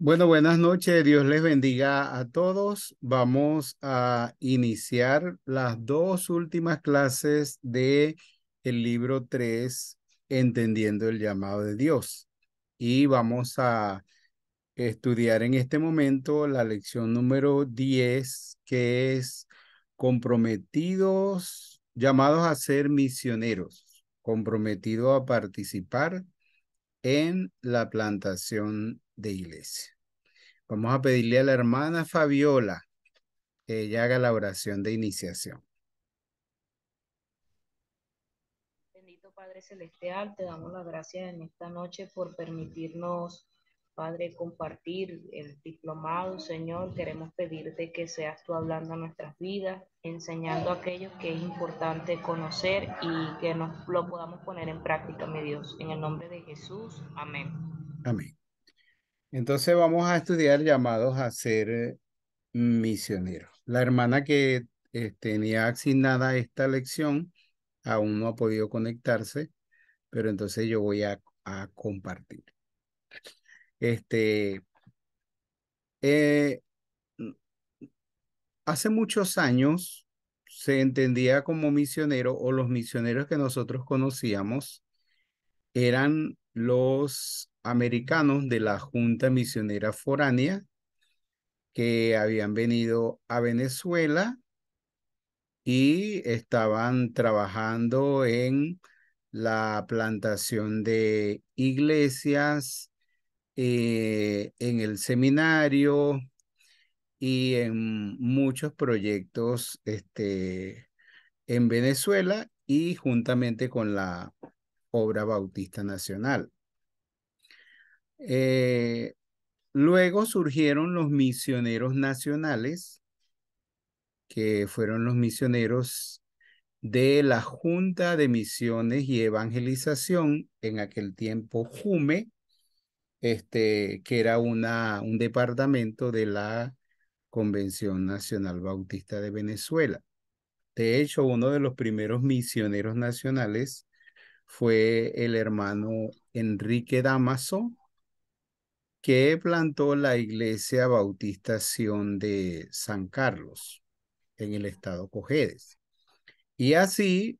Bueno, buenas noches. Dios les bendiga a todos. Vamos a iniciar las dos últimas clases de el libro 3, Entendiendo el llamado de Dios. Y vamos a estudiar en este momento la lección número 10, que es comprometidos, llamados a ser misioneros, comprometidos a participar en la plantación de iglesia. Vamos a pedirle a la hermana Fabiola que ella haga la oración de iniciación. Bendito Padre Celestial, te damos las gracias en esta noche por permitirnos, Padre, compartir el diplomado, Señor. Queremos pedirte que seas tú hablando a nuestras vidas, enseñando a aquellos que es importante conocer y que nos lo podamos poner en práctica, mi Dios. En el nombre de Jesús, amén. Amén. Entonces vamos a estudiar llamados a ser misioneros. La hermana que tenía asignada esta lección aún no ha podido conectarse, pero entonces yo voy a compartir. Este, eh, Hace muchos años se entendía como misionero, o los misioneros que nosotros conocíamos eran los americanos de la Junta Misionera Foránea que habían venido a Venezuela y estaban trabajando en la plantación de iglesias, en el seminario y en muchos proyectos en Venezuela y juntamente con la Obra Bautista Nacional. Eh, Luego surgieron los misioneros nacionales, que fueron los misioneros de la Junta de Misiones y Evangelización, en aquel tiempo JUME, que era un departamento de la Convención Nacional Bautista de Venezuela. De hecho, uno de los primeros misioneros nacionales fue el hermano Enrique Damaso, que plantó la Iglesia Bautistación de San Carlos en el estado Cojedes. Y así,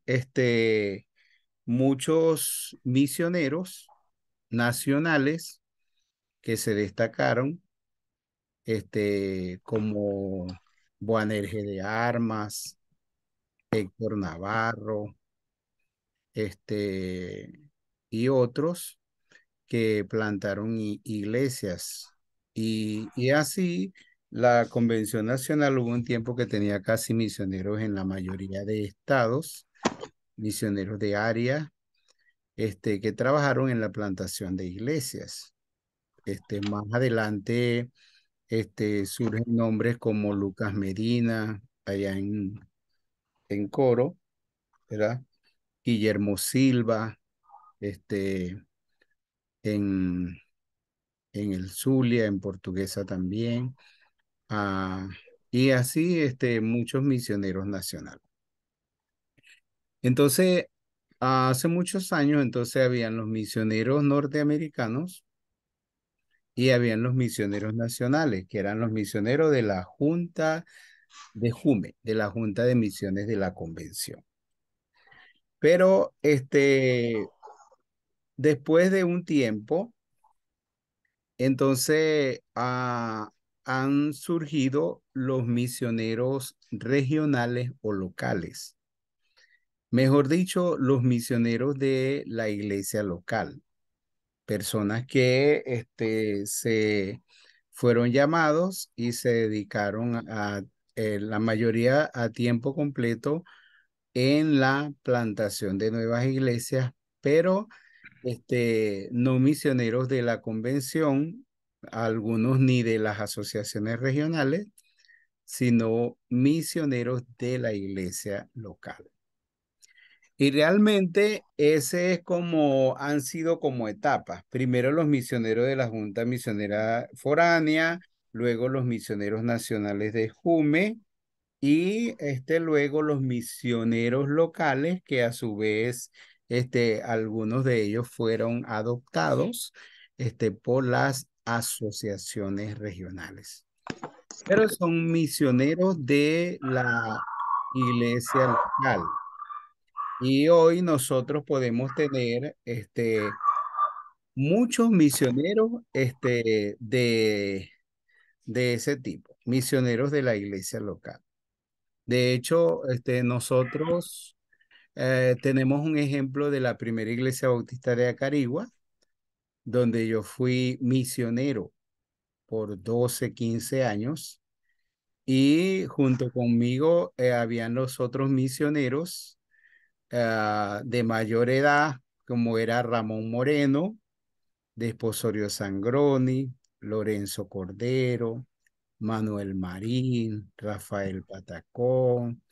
muchos misioneros nacionales que se destacaron, como Boanerges de Armas, Héctor Navarro, y otros que plantaron iglesias. Y así la Convención Nacional hubo un tiempo que tenía casi misioneros en la mayoría de estados, misioneros de área, que trabajaron en la plantación de iglesias. Más adelante, surgen nombres como Lucas Medina, allá en Coro, ¿verdad? Guillermo Silva, este, en, en el Zulia, en Portuguesa también. Ah, y así, muchos misioneros nacionales. Entonces, hace muchos años, entonces habían los misioneros norteamericanos y habían los misioneros nacionales, que eran los misioneros de la Junta de JUME, de la Junta de Misiones de la Convención. Pero después de un tiempo, entonces han surgido los misioneros regionales o locales. Mejor dicho, los misioneros de la iglesia local. Personas que se fueron llamados y se dedicaron la mayoría a tiempo completo en la plantación de nuevas iglesias, pero no misioneros de la convención, algunos ni de las asociaciones regionales, sino misioneros de la iglesia local. Y realmente ese es como han sido como etapas. Primero los misioneros de la Junta Misionera Foránea, luego los misioneros nacionales de JUME y luego los misioneros locales que a su vez algunos de ellos fueron adoptados por las asociaciones regionales. Pero son misioneros de la iglesia local. Y hoy nosotros podemos tener muchos misioneros de ese tipo, misioneros de la iglesia local. De hecho, nosotros tenemos un ejemplo de la primera iglesia bautista de Acarigua, donde yo fui misionero por 12, 15 años y junto conmigo habían los otros misioneros de mayor edad, como era Ramón Moreno, Desposorio Sangroni, Lorenzo Cordero, Manuel Marín, Rafael Patacón,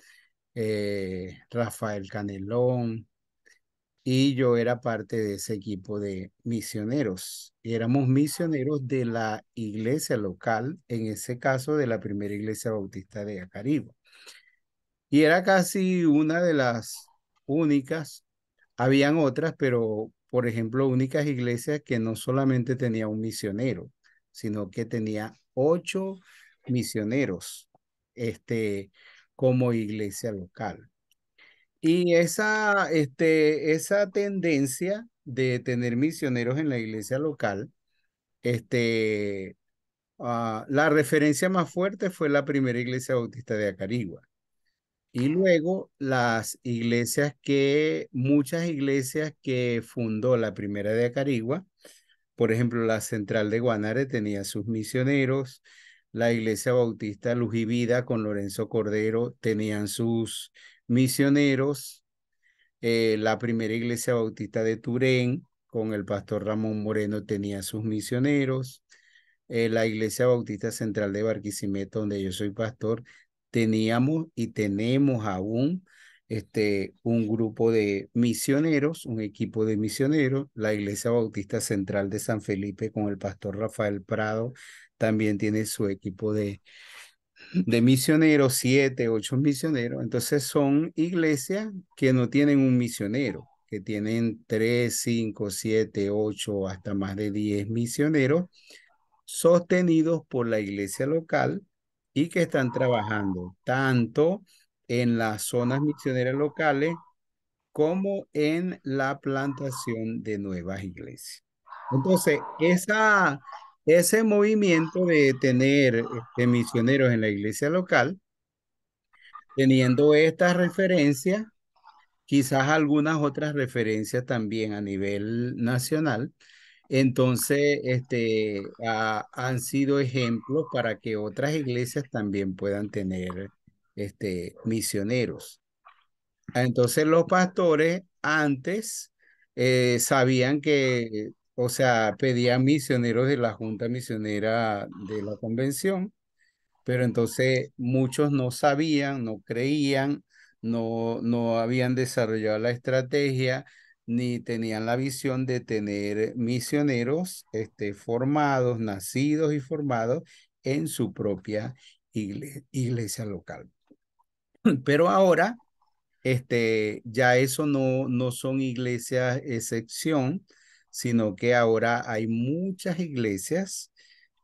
Rafael Canelón, y yo era parte de ese equipo de misioneros. Y éramos misioneros de la iglesia local, en ese caso de la primera iglesia bautista de Acaribo. Y era casi una de las únicas. Habían otras, pero por ejemplo, únicas iglesias que no solamente tenía un misionero, sino que tenía 8 misioneros, como iglesia local. Y esa tendencia de tener misioneros en la iglesia local, la referencia más fuerte fue la primera iglesia bautista de Acarigua. Y luego muchas iglesias que fundó la primera de Acarigua, por ejemplo, la Central de Guanare tenía sus misioneros, la iglesia bautista Luz y Vida con Lorenzo Cordero tenían sus misioneros, la primera iglesia bautista de Turén con el pastor Ramón Moreno tenía sus misioneros, la Iglesia Bautista Central de Barquisimeto, donde yo soy pastor, teníamos y tenemos aún un grupo de misioneros, un equipo de misioneros. La Iglesia Bautista Central de San Felipe con el pastor Rafael Prado también tiene su equipo de misioneros, 7, 8 misioneros. Entonces son iglesias que no tienen un misionero, que tienen 3, 5, 7, 8, hasta más de 10 misioneros sostenidos por la iglesia local y que están trabajando tanto en las zonas misioneras locales como en la plantación de nuevas iglesias. Entonces, ese movimiento de tener misioneros en la iglesia local, teniendo estas referencias, quizás algunas otras referencias también a nivel nacional, entonces, han sido ejemplos para que otras iglesias también puedan tener, misioneros. Entonces, los pastores antes sabían que, o sea, pedían misioneros de la Junta Misionera de la Convención, pero entonces muchos no sabían, no creían, no habían desarrollado la estrategia ni tenían la visión de tener misioneros formados, nacidos y formados en su propia iglesia local. Pero ahora, ya eso no son iglesias excepción, sino que ahora hay muchas iglesias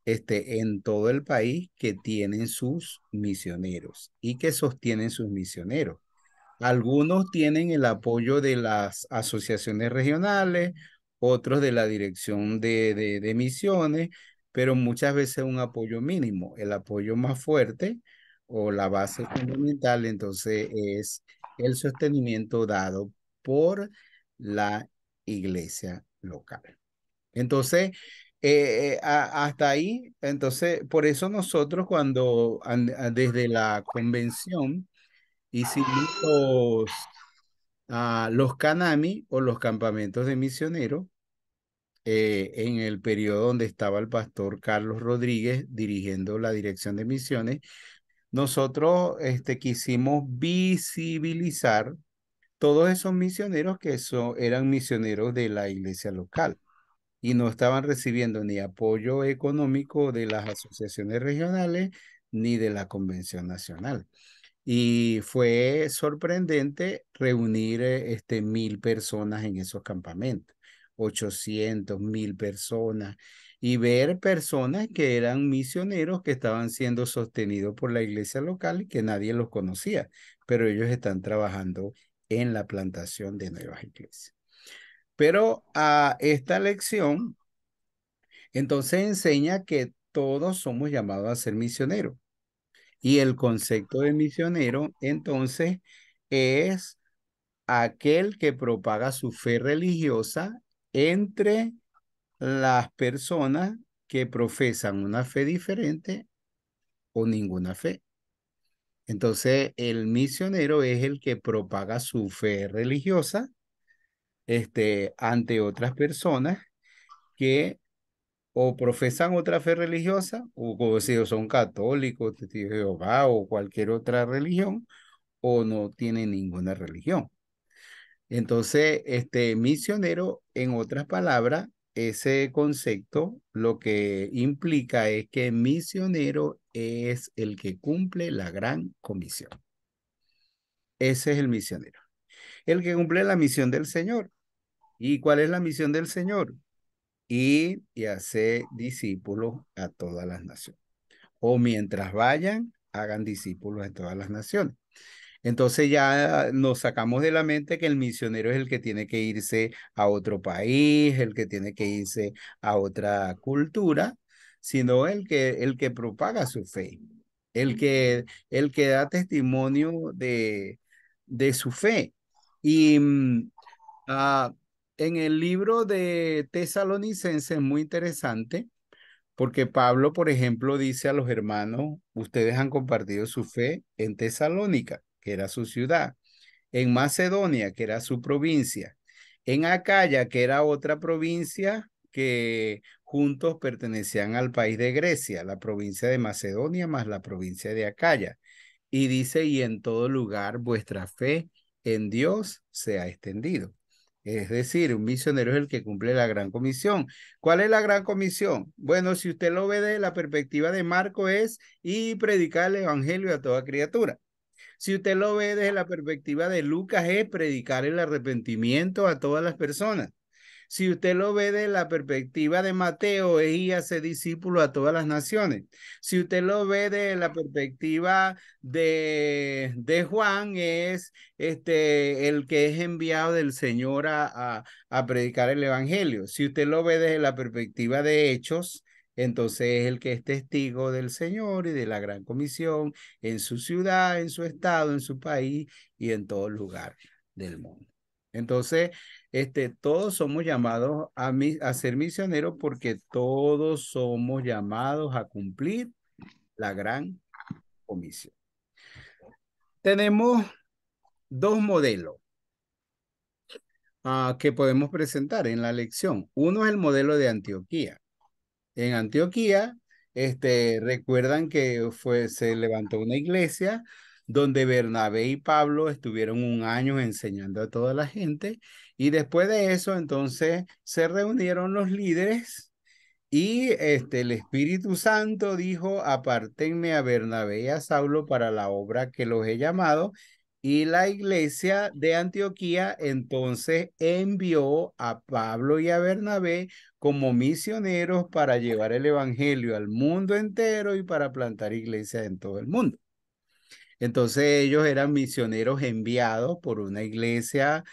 en todo el país que tienen sus misioneros y que sostienen sus misioneros. Algunos tienen el apoyo de las asociaciones regionales, otros de la dirección de misiones, pero muchas veces un apoyo mínimo. El apoyo más fuerte o la base fundamental, entonces, es el sostenimiento dado por la iglesia local. Entonces, hasta ahí, entonces, por eso nosotros desde la convención hicimos los canami o los campamentos de misioneros en el periodo donde estaba el pastor Carlos Rodríguez dirigiendo la dirección de misiones. Nosotros quisimos visibilizar todos esos misioneros que eran misioneros de la iglesia local y no estaban recibiendo ni apoyo económico de las asociaciones regionales ni de la Convención Nacional. Y fue sorprendente reunir 1,000 personas en esos campamentos. 800, 1000 personas, y ver personas que eran misioneros que estaban siendo sostenidos por la iglesia local y que nadie los conocía, pero ellos están trabajando en la plantación de nuevas iglesias. Pero a esta lección, entonces enseña que todos somos llamados a ser misioneros. Y el concepto de misionero, entonces, es aquel que propaga su fe religiosa entre las personas que profesan una fe diferente o ninguna fe. Entonces, el misionero es el que propaga su fe religiosa, ante otras personas que o profesan otra fe religiosa, o como si son católicos, testigos de Jehová o cualquier otra religión, o no tienen ninguna religión. Entonces, misionero, en otras palabras, ese concepto lo que implica es que misionero es el que cumple la gran comisión. Ese es el misionero, el que cumple la misión del Señor. ¿Y cuál es la misión del Señor? Ir y hacer discípulos a todas las naciones. O mientras vayan, hagan discípulos en todas las naciones. Entonces ya nos sacamos de la mente que el misionero es el que tiene que irse a otro país, el que tiene que irse a otra cultura, sino el que propaga su fe, el que da testimonio de su fe. Y ah, en el libro de Tesalonicenses es muy interesante porque Pablo, por ejemplo, dice a los hermanos, ustedes han compartido su fe en Tesalónica, que era su ciudad, en Macedonia, que era su provincia, en Acaya, que era otra provincia que juntos pertenecían al país de Grecia, la provincia de Macedonia más la provincia de Acaya. Y dice, y en todo lugar vuestra fe en Dios se ha extendido. Es decir, un misionero es el que cumple la gran comisión. ¿Cuál es la gran comisión? Bueno, si usted lo ve desde la perspectiva de Marco es y predicar el evangelio a toda criatura. Si usted lo ve desde la perspectiva de Lucas es predicar el arrepentimiento a todas las personas. Si usted lo ve de la perspectiva de Mateo, es y hace discípulo a todas las naciones. Si usted lo ve de la perspectiva de Juan, es el que es enviado del Señor a predicar el Evangelio. Si usted lo ve desde la perspectiva de Hechos, entonces es el que es testigo del Señor y de la gran comisión en su ciudad, en su estado, en su país y en todo lugar del mundo. Entonces, todos somos llamados a ser misioneros porque todos somos llamados a cumplir la gran comisión. Tenemos dos modelos que podemos presentar en la lección. Uno es el modelo de Antioquía. En Antioquía, recuerdan que se levantó una iglesia donde Bernabé y Pablo estuvieron un año enseñando a toda la gente y después de eso entonces se reunieron los líderes y el Espíritu Santo dijo, apártenme a Bernabé y a Saulo para la obra que los he llamado. Y la iglesia de Antioquía entonces envió a Pablo y a Bernabé como misioneros para llevar el evangelio al mundo entero y para plantar iglesias en todo el mundo. Entonces ellos eran misioneros enviados por una iglesia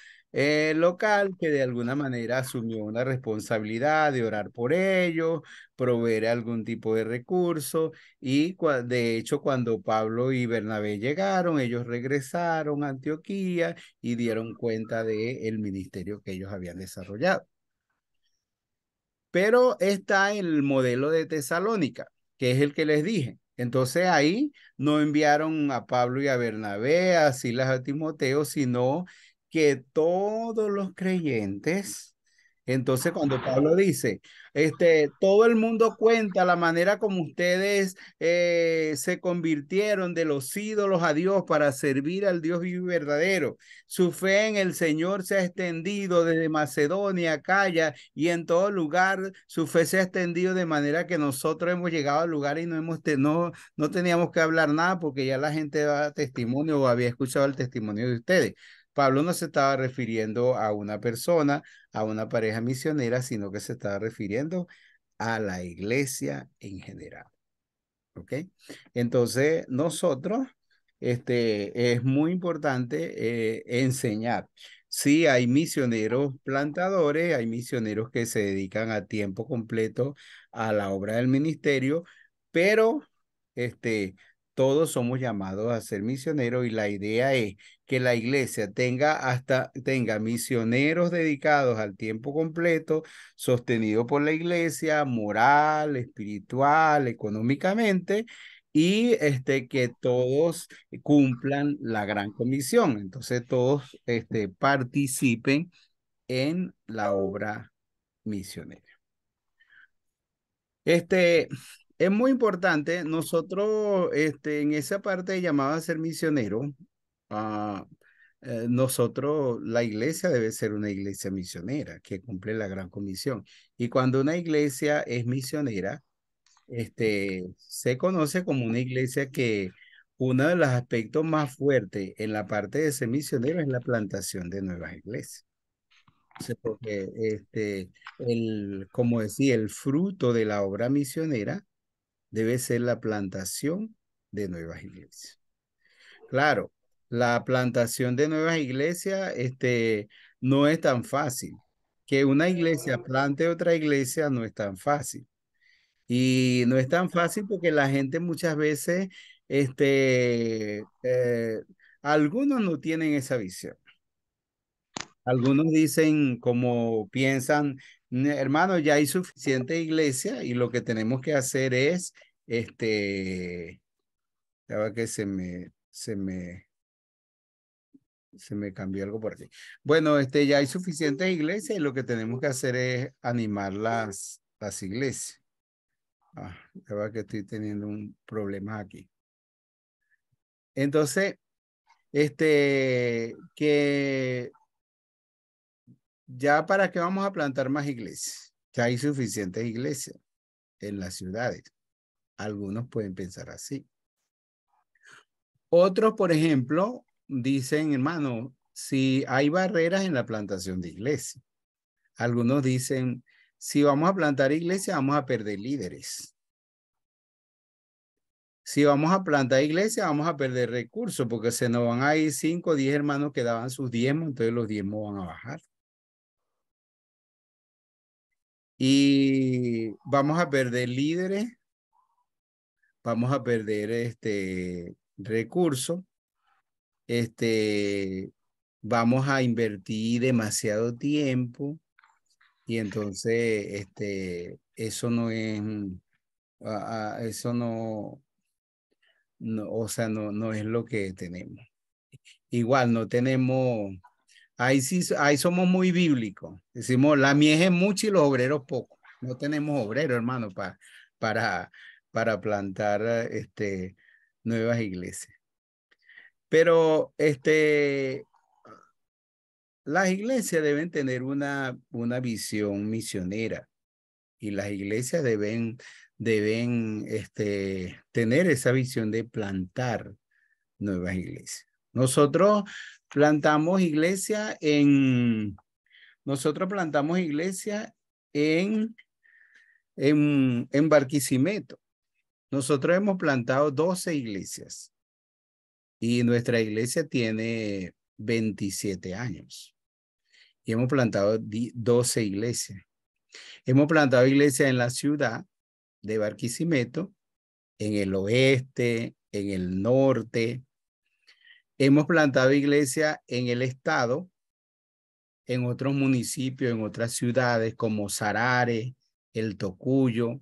local que de alguna manera asumió una responsabilidad de orar por ellos, proveer algún tipo de recurso y de hecho cuando Pablo y Bernabé llegaron, ellos regresaron a Antioquía y dieron cuenta del ministerio que ellos habían desarrollado. Pero está el modelo de Tesalónica, que es el que les dije. Entonces ahí no enviaron a Pablo y a Bernabé, a Silas, a Timoteo, sino que todos los creyentes. Entonces cuando Pablo dice, todo el mundo cuenta la manera como ustedes se convirtieron de los ídolos a Dios para servir al Dios vivo y verdadero. Su fe en el Señor se ha extendido desde Macedonia, Acaya y en todo lugar. Su fe se ha extendido de manera que nosotros hemos llegado al lugar y no teníamos que hablar nada porque ya la gente daba testimonio o había escuchado el testimonio de ustedes. Pablo no se estaba refiriendo a una persona, a una pareja misionera, sino que se estaba refiriendo a la iglesia en general. ¿Ok? Entonces, nosotros, es muy importante enseñar. Sí, hay misioneros plantadores, hay misioneros que se dedican a tiempo completo a la obra del ministerio, pero este, todos somos llamados a ser misioneros y la idea es que la iglesia tenga misioneros dedicados al tiempo completo sostenido por la iglesia, moral, espiritual, económicamente, y que todos cumplan la gran comisión. Entonces, todos participen en la obra misionera. Este, es muy importante, nosotros, en esa parte de llamado a ser misionero, ah, nosotros, la iglesia debe ser una iglesia misionera que cumple la gran comisión. Y cuando una iglesia es misionera, se conoce como una iglesia que uno de los aspectos más fuertes en la parte de ser misionero es la plantación de nuevas iglesias. Porque como decía, el fruto de la obra misionera debe ser la plantación de nuevas iglesias. Claro, la plantación de nuevas iglesias, no es tan fácil. Que una iglesia plante otra iglesia no es tan fácil. Y no es tan fácil porque la gente muchas veces, algunos no tienen esa visión. Algunos dicen, como piensan, Hermano, ya hay suficiente iglesia y lo que tenemos que hacer es, ya va que se me cambió algo por aquí. Bueno, ya hay suficiente iglesia y lo que tenemos que hacer es animar las iglesias. Ah, ya va que estoy teniendo un problema aquí. Entonces, que ya para qué vamos a plantar más iglesias. Ya hay suficientes iglesias en las ciudades. Algunos pueden pensar así. Otros, por ejemplo, dicen, hermano, si hay barreras en la plantación de iglesias. Algunos dicen, si vamos a plantar iglesias, vamos a perder líderes. Si vamos a plantar iglesia, vamos a perder recursos porque se nos van a ir 5 o 10 hermanos que daban sus diezmos, entonces los diezmos van a bajar. Y vamos a perder líderes, vamos a perder recursos, vamos a invertir demasiado tiempo y entonces eso no es, eso no, o sea, no es lo que tenemos. Igual no tenemos. Ahí sí, ahí somos muy bíblicos. Decimos, la mies es mucha y los obreros pocos. No tenemos obreros, hermano, para, para plantar nuevas iglesias. Pero las iglesias deben tener una visión misionera y las iglesias deben tener esa visión de plantar nuevas iglesias. Nosotros plantamos iglesia en Barquisimeto. Nosotros hemos plantado 12 iglesias y nuestra iglesia tiene 27 años y hemos plantado 12 iglesias. Hemos plantado iglesias en la ciudad de Barquisimeto, en el oeste, en el norte. Hemos plantado iglesias en el estado, en otros municipios, en otras ciudades como Sarare, El Tocuyo,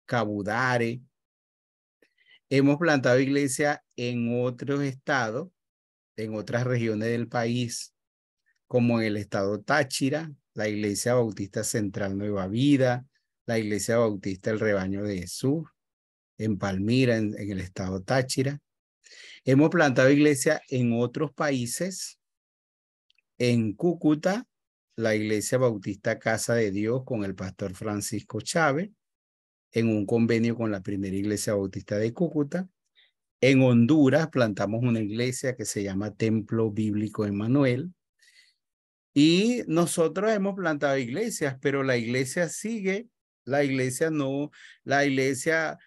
Cabudare. Hemos plantado iglesia en otros estados, en otras regiones del país, como en el estado Táchira, la Iglesia Bautista Central Nueva Vida, la Iglesia Bautista El Rebaño de Jesús, en Palmira, en el estado Táchira. Hemos plantado iglesia en otros países, en Cúcuta, la Iglesia Bautista Casa de Dios con el pastor Francisco Chávez, en un convenio con la primera Iglesia Bautista de Cúcuta. En Honduras plantamos una iglesia que se llama Templo Bíblico Emmanuel. Y nosotros hemos plantado iglesias, pero la iglesia sigue, la iglesia no, la iglesia,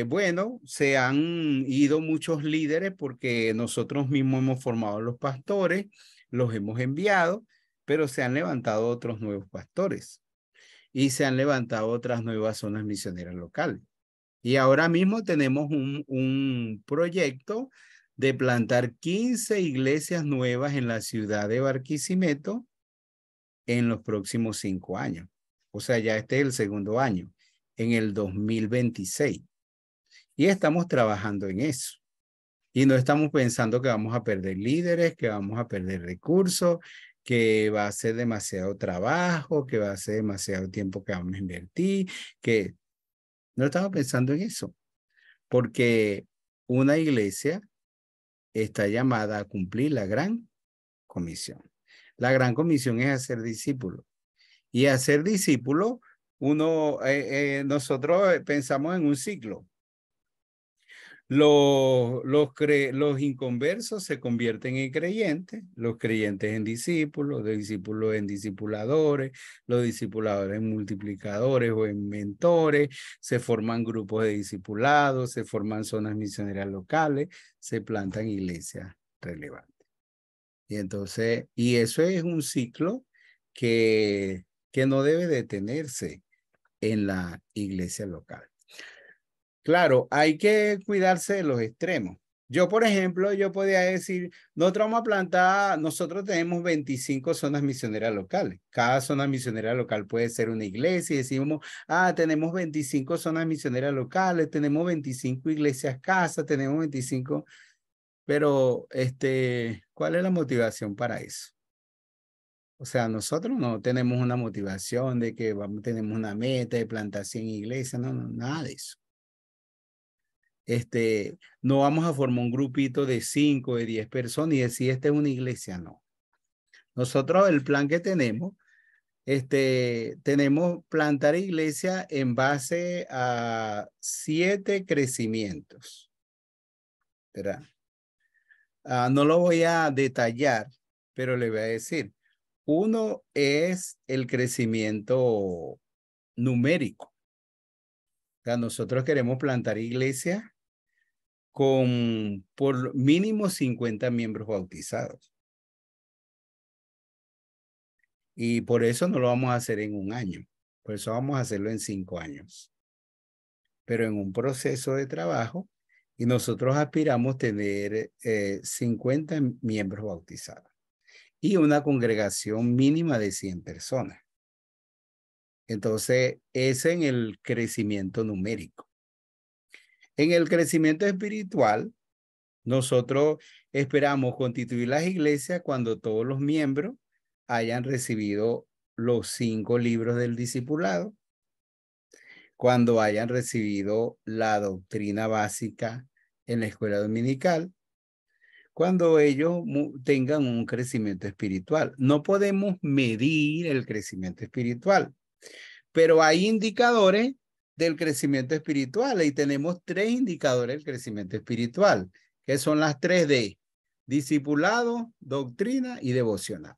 bueno, se han ido muchos líderes porque nosotros mismos hemos formado los pastores, los hemos enviado, pero se han levantado otros nuevos pastores y se han levantado otras nuevas zonas misioneras locales. Y ahora mismo tenemos un proyecto de plantar 15 iglesias nuevas en la ciudad de Barquisimeto en los próximos 5 años. O sea, ya este es el segundo año, en el 2026. Y estamos trabajando en eso. Y no estamos pensando que vamos a perder líderes, que vamos a perder recursos, que va a ser demasiado trabajo, que va a ser demasiado tiempo que vamos a invertir, que no estamos pensando en eso. Porque una iglesia está llamada a cumplir la gran comisión. La gran comisión es hacer discípulos. Y hacer discípulos, nosotros pensamos en un ciclo. Los inconversos se convierten en creyentes, los creyentes en discípulos, los discípulos en discipuladores, los discipuladores en multiplicadores o en mentores, se forman grupos de discipulados, se forman zonas misioneras locales, se plantan iglesias relevantes. Y entonces, y eso es un ciclo que no debe detenerse en la iglesia local. Claro, hay que cuidarse de los extremos. Yo, por ejemplo, yo podía decir, nosotros tenemos 25 zonas misioneras locales. Cada zona misionera local puede ser una iglesia y decimos, tenemos 25 zonas misioneras locales, tenemos 25 iglesias casas, tenemos 25, pero ¿cuál es la motivación para eso? O sea, nosotros no tenemos una motivación de que tenemos una meta de plantar 100 iglesias, no, nada de eso. No vamos a formar un grupito de 5, de 10 personas y decir, esta es una iglesia, no. Nosotros el plan que tenemos, tenemos plantar iglesia en base a 7 crecimientos, ¿verdad? No lo voy a detallar, pero le voy a decir, uno es el crecimiento numérico. O sea, nosotros queremos plantar iglesias con por mínimo 50 miembros bautizados. Y por eso no lo vamos a hacer en un año. Por eso vamos a hacerlo en 5 años. Pero en un proceso de trabajo y nosotros aspiramos tener 50 miembros bautizados y una congregación mínima de 100 personas. Entonces, es en el crecimiento numérico. En el crecimiento espiritual, nosotros esperamos constituir las iglesias cuando todos los miembros hayan recibido los 5 libros del discipulado, cuando hayan recibido la doctrina básica en la escuela dominical, cuando ellos tengan un crecimiento espiritual. No podemos medir el crecimiento espiritual, pero hay indicadores del crecimiento espiritual y tenemos 3 indicadores del crecimiento espiritual, que son las 3D: discipulado, doctrina y devocional.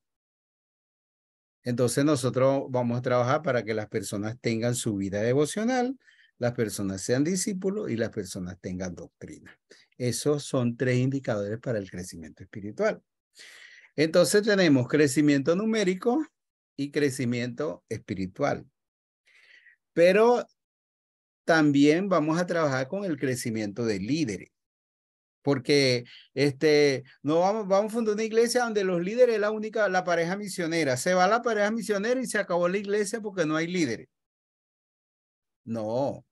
Entonces nosotros vamos a trabajar para que las personas tengan su vida devocional, las personas sean discípulos y las personas tengan doctrina. Esos son 3 indicadores para el crecimiento espiritual. Entonces tenemos crecimiento numérico y crecimiento espiritual. Pero también vamos a trabajar con el crecimiento de líderes. Porque no vamos a fundar una iglesia donde los líderes es la pareja misionera. Se va la pareja misionera y se acabó la iglesia porque no hay líderes. No.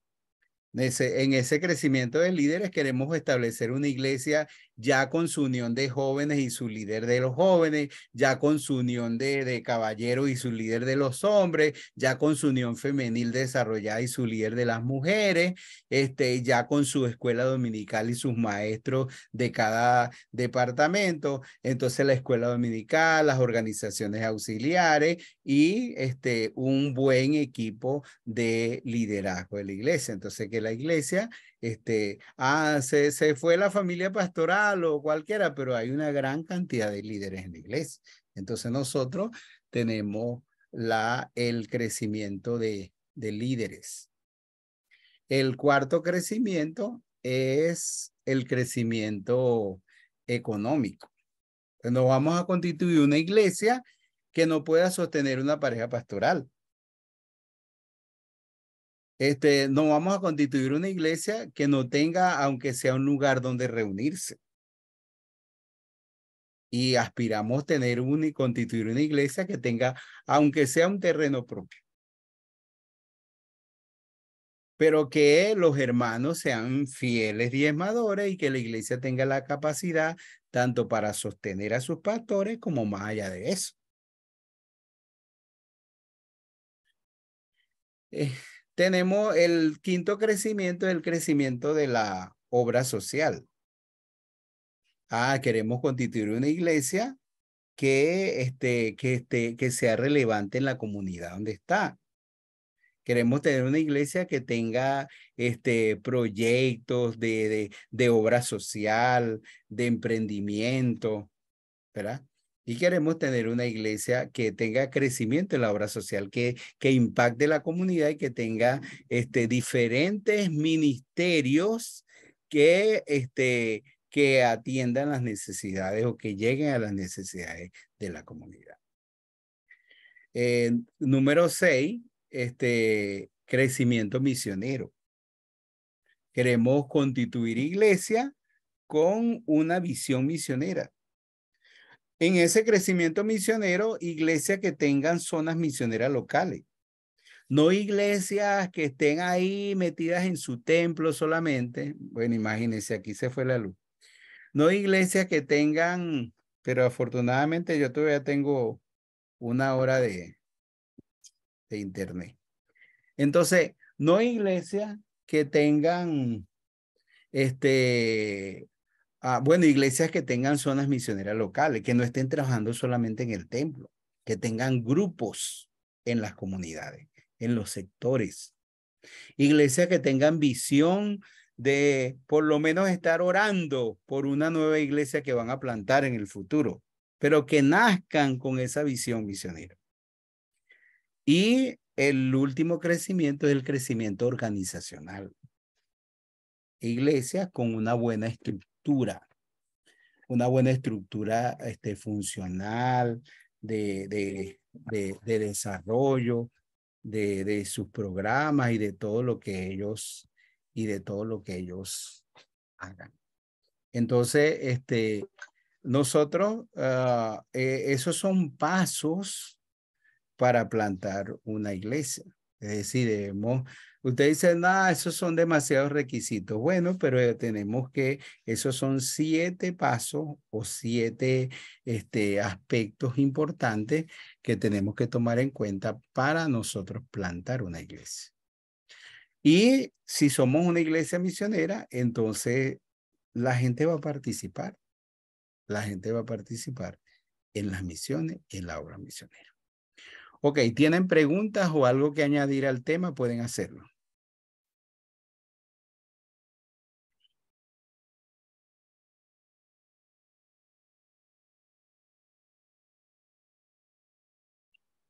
En ese crecimiento de líderes queremos establecer una iglesia ya con su unión de jóvenes y su líder de los jóvenes, ya con su unión de caballeros y su líder de los hombres, ya con su unión femenil desarrollada y su líder de las mujeres, ya con su escuela dominical y sus maestros de cada departamento, entonces la escuela dominical, las organizaciones auxiliares y un buen equipo de liderazgo de la iglesia. Entonces que la iglesia, se fue la familia pastoral o cualquiera, pero hay una gran cantidad de líderes en la iglesia. Entonces nosotros tenemos el crecimiento de líderes. El cuarto crecimiento es el crecimiento económico. No vamos a constituir una iglesia que no pueda sostener una pareja pastoral. No vamos a constituir una iglesia que no tenga, aunque sea un lugar donde reunirse. Y aspiramos tener y constituir una iglesia que tenga, aunque sea un terreno propio. Pero que los hermanos sean fieles diezmadores y que la iglesia tenga la capacidad tanto para sostener a sus pastores como más allá de eso. Tenemos el quinto crecimiento, el crecimiento de la obra social. Queremos constituir una iglesia que sea relevante en la comunidad donde está. Queremos tener una iglesia que tenga proyectos de obra social, de emprendimiento, ¿verdad? Y queremos tener una iglesia que tenga crecimiento en la obra social, que impacte la comunidad y que tenga diferentes ministerios que atiendan las necesidades o que lleguen a las necesidades de la comunidad. Número 6, crecimiento misionero. Queremos constituir iglesia con una visión misionera. En ese crecimiento misionero, iglesias que tengan zonas misioneras locales. No iglesias que estén ahí metidas en su templo solamente. Bueno, imagínense, aquí se fue la luz. No iglesias que tengan, pero afortunadamente yo todavía tengo una hora de internet. Entonces, no iglesias que tengan, bueno, iglesias que tengan zonas misioneras locales, que no estén trabajando solamente en el templo, que tengan grupos en las comunidades, en los sectores. Iglesias que tengan visión de por lo menos estar orando por una nueva iglesia que van a plantar en el futuro, pero que nazcan con esa visión misionera. Y el último crecimiento es el crecimiento organizacional. Iglesias con una buena estructura funcional de desarrollo de sus programas y de todo lo que ellos hagan. Entonces, nosotros, esos son pasos para plantar una iglesia. Es decir, usted dice, no, esos son demasiados requisitos. Bueno, pero tenemos que, esos son 7 pasos o 7 aspectos importantes que tenemos que tomar en cuenta para nosotros plantar una iglesia. Y si somos una iglesia misionera, entonces la gente va a participar. La gente va a participar en las misiones y en la obra misionera. Ok, ¿tienen preguntas o algo que añadir al tema? Pueden hacerlo.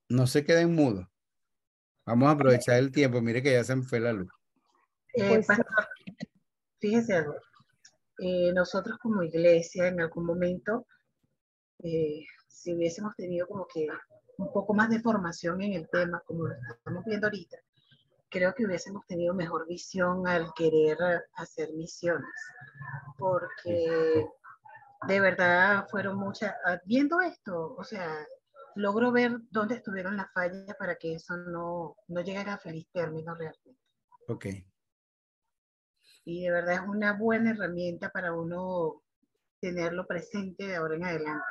No se queden mudos. Vamos a aprovechar el tiempo. Mire que ya se me fue la luz. Pastor, fíjese algo. Nosotros como iglesia en algún momento, si hubiésemos tenido como que un poco más de formación en el tema, como lo estamos viendo ahorita, creo que hubiésemos tenido mejor visión al querer hacer misiones, porque de verdad fueron muchas, viendo esto, o sea, logro ver dónde estuvieron las fallas para que eso no llegara a feliz término realmente. Ok. Y de verdad es una buena herramienta para uno tenerlo presente de ahora en adelante.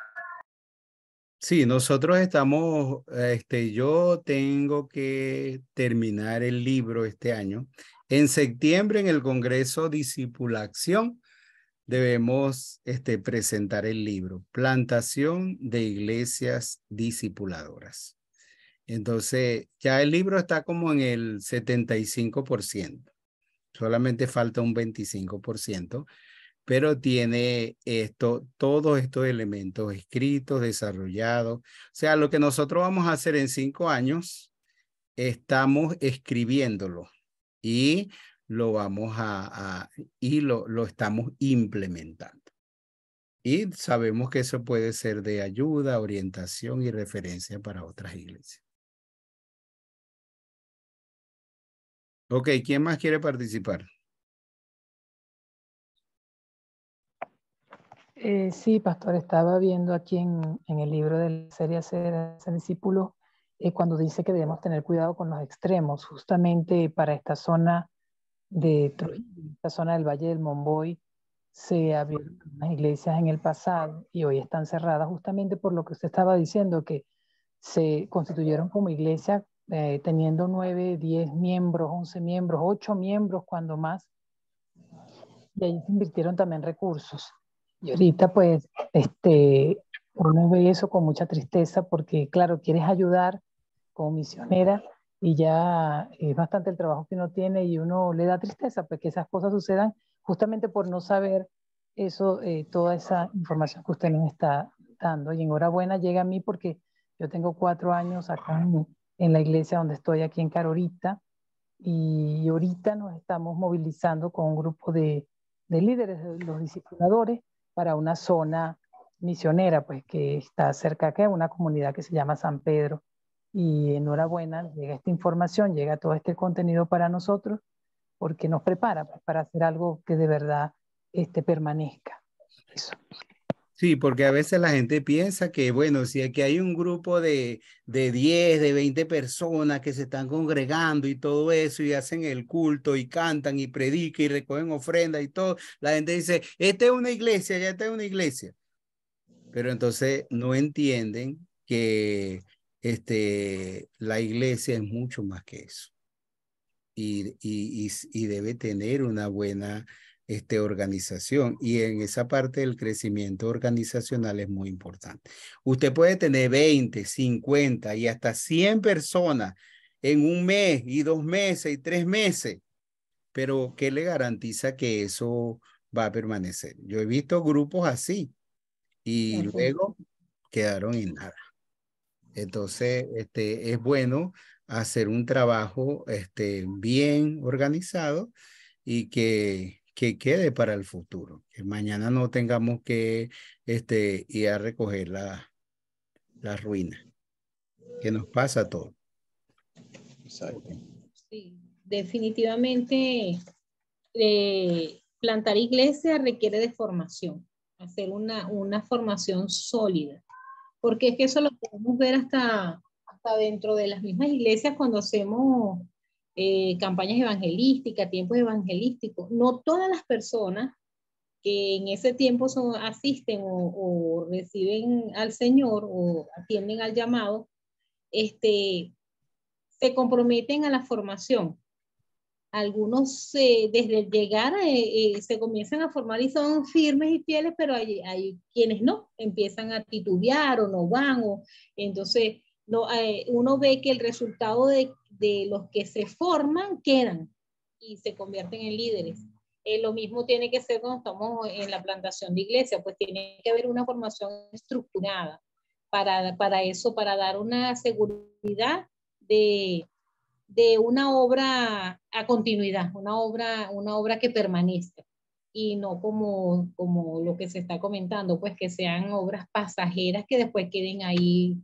Sí, nosotros estamos, yo tengo que terminar el libro este año. En septiembre, en el Congreso Discipulación, debemos presentar el libro, Plantación de Iglesias Discipuladoras. Entonces, ya el libro está como en el 75%. Solamente falta un 25%, pero tiene todos estos elementos escritos, desarrollados. O sea, lo que nosotros vamos a hacer en 5 años, estamos escribiéndolo y lo vamos y lo estamos implementando. Y sabemos que eso puede ser de ayuda, orientación y referencia para otras iglesias. Ok, ¿quién más quiere participar? Sí, pastor, estaba viendo aquí en el libro de la serie Ser discípulo, cuando dice que debemos tener cuidado con los extremos, justamente para esta zona de Trujillo, esta zona del Valle del Momboy, se abrieron unas iglesias en el pasado y hoy están cerradas justamente por lo que usted estaba diciendo, que se constituyeron como iglesia teniendo 9, 10 miembros, 11 miembros, 8 miembros cuando más, y ahí se invirtieron también recursos. Y ahorita pues uno ve eso con mucha tristeza porque claro, quieres ayudar como misionera y ya es bastante el trabajo que uno tiene y uno le da tristeza pues que esas cosas sucedan justamente por no saber eso, toda esa información que usted nos está dando. Y enhorabuena llega a mí porque yo tengo 4 años acá en la iglesia donde estoy aquí en Carorita y ahorita nos estamos movilizando con un grupo de líderes, de los discipuladores, para una zona misionera, pues que está cerca acá, una comunidad que se llama San Pedro. Y enhorabuena, llega esta información, llega todo este contenido para nosotros, porque nos prepara pues, para hacer algo que de verdad permanezca. Eso. Sí, porque a veces la gente piensa que, bueno, si aquí hay un grupo de 10, de 20 personas que se están congregando y todo eso y hacen el culto y cantan y predican y recogen ofrendas y todo, la gente dice, esta es una iglesia, ya esta es una iglesia. Pero entonces no entienden que la iglesia es mucho más que eso y debe tener una buena organización. Y en esa parte del crecimiento organizacional es muy importante. Usted puede tener 20, 50 y hasta 100 personas en un mes y 2 meses y 3 meses, pero ¿qué le garantiza que eso va a permanecer? Yo he visto grupos así y luego quedaron en nada. Entonces, es bueno hacer un trabajo bien organizado y que quede para el futuro. Que mañana no tengamos que ir a recoger la ruina, que nos pasa a todos. Exacto. Sí, definitivamente plantar iglesia requiere de formación, hacer una formación sólida, porque es que eso lo podemos ver hasta dentro de las mismas iglesias cuando hacemos campañas evangelísticas, tiempos evangelísticos. No todas las personas que en ese tiempo asisten o reciben al Señor o atienden al llamado, se comprometen a la formación. Algunos desde el llegar se comienzan a formar y son firmes y fieles, pero hay quienes no, empiezan a titubear o no van, entonces no, uno ve que el resultado de los que se forman quedan y se convierten en líderes. Lo mismo tiene que ser cuando estamos en la plantación de iglesia, pues tiene que haber una formación estructurada para eso, para dar una seguridad de una obra a continuidad, una obra que permanezca y no como lo que se está comentando, pues que sean obras pasajeras que después queden ahí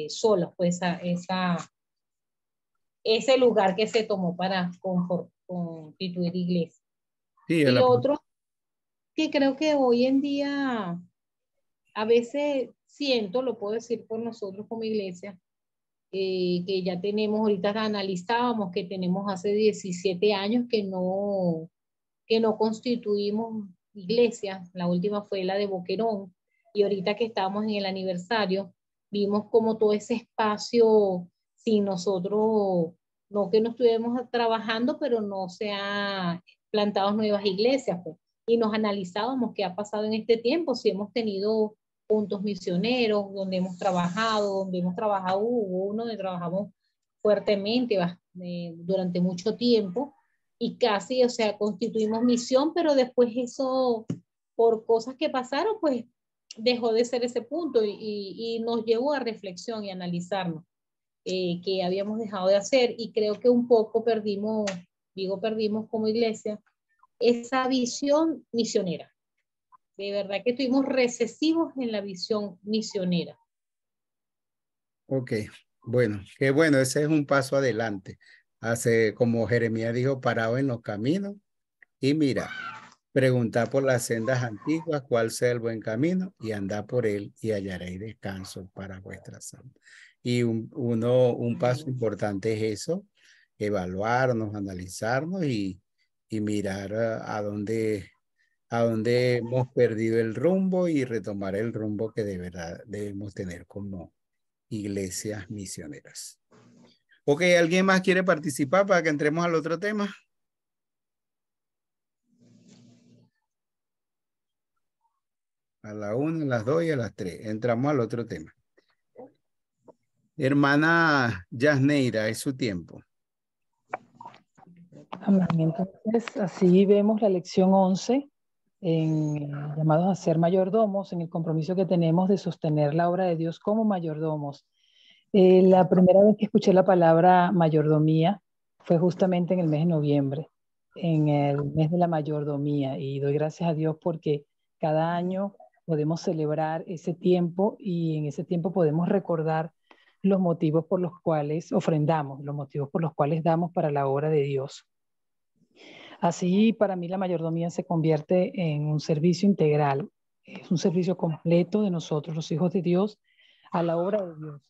solas, pues ese lugar que se tomó para constituir iglesia. Sí, Y lo otro que creo que hoy en día a veces siento, lo puedo decir por nosotros como iglesia, que ya tenemos, ahorita analizábamos que tenemos hace 17 años que no constituimos iglesias. La última fue la de Boquerón, y ahorita que estamos en el aniversario, vimos como todo ese espacio, sin nosotros, no que no estuviéramos trabajando, pero no se ha plantado nuevas iglesias, pues. Y nos analizábamos qué ha pasado en este tiempo, si hemos tenido puntos misioneros, donde hemos trabajado, hubo uno donde trabajamos fuertemente durante mucho tiempo, y casi, o sea, constituimos misión, pero después eso, por cosas que pasaron, pues dejó de ser ese punto, y nos llevó a reflexión y analizarnos que habíamos dejado de hacer, y creo que un poco perdimos como iglesia esa visión misionera. De verdad que estuvimos recesivos en la visión misionera. Ok, bueno, qué bueno, ese es un paso adelante. Hace, como Jeremías dijo, parado en los caminos y mira, preguntar por las sendas antiguas cuál sea el buen camino y andar por él y hallaréis descanso para vuestras almas. Y un paso importante es eso, evaluarnos, analizarnos y mirar a dónde hemos perdido el rumbo y retomar el rumbo que de verdad debemos tener como iglesias misioneras. Ok, ¿alguien más quiere participar para que entremos al otro tema? A la 1, a las 2 y a las 3. Entramos al otro tema. Hermana Yasneira, es su tiempo. Amén. Entonces, así vemos la lección 11, llamados a ser mayordomos, en el compromiso que tenemos de sostener la obra de Dios como mayordomos. La primera vez que escuché la palabra mayordomía fue justamente en el mes de noviembre, en el mes de la mayordomía, y doy gracias a Dios porque cada año podemos celebrar ese tiempo, y en ese tiempo podemos recordar los motivos por los cuales ofrendamos, los motivos por los cuales damos para la obra de Dios. Así, para mí la mayordomía se convierte en un servicio integral, es un servicio completo de nosotros, los hijos de Dios, a la obra de Dios.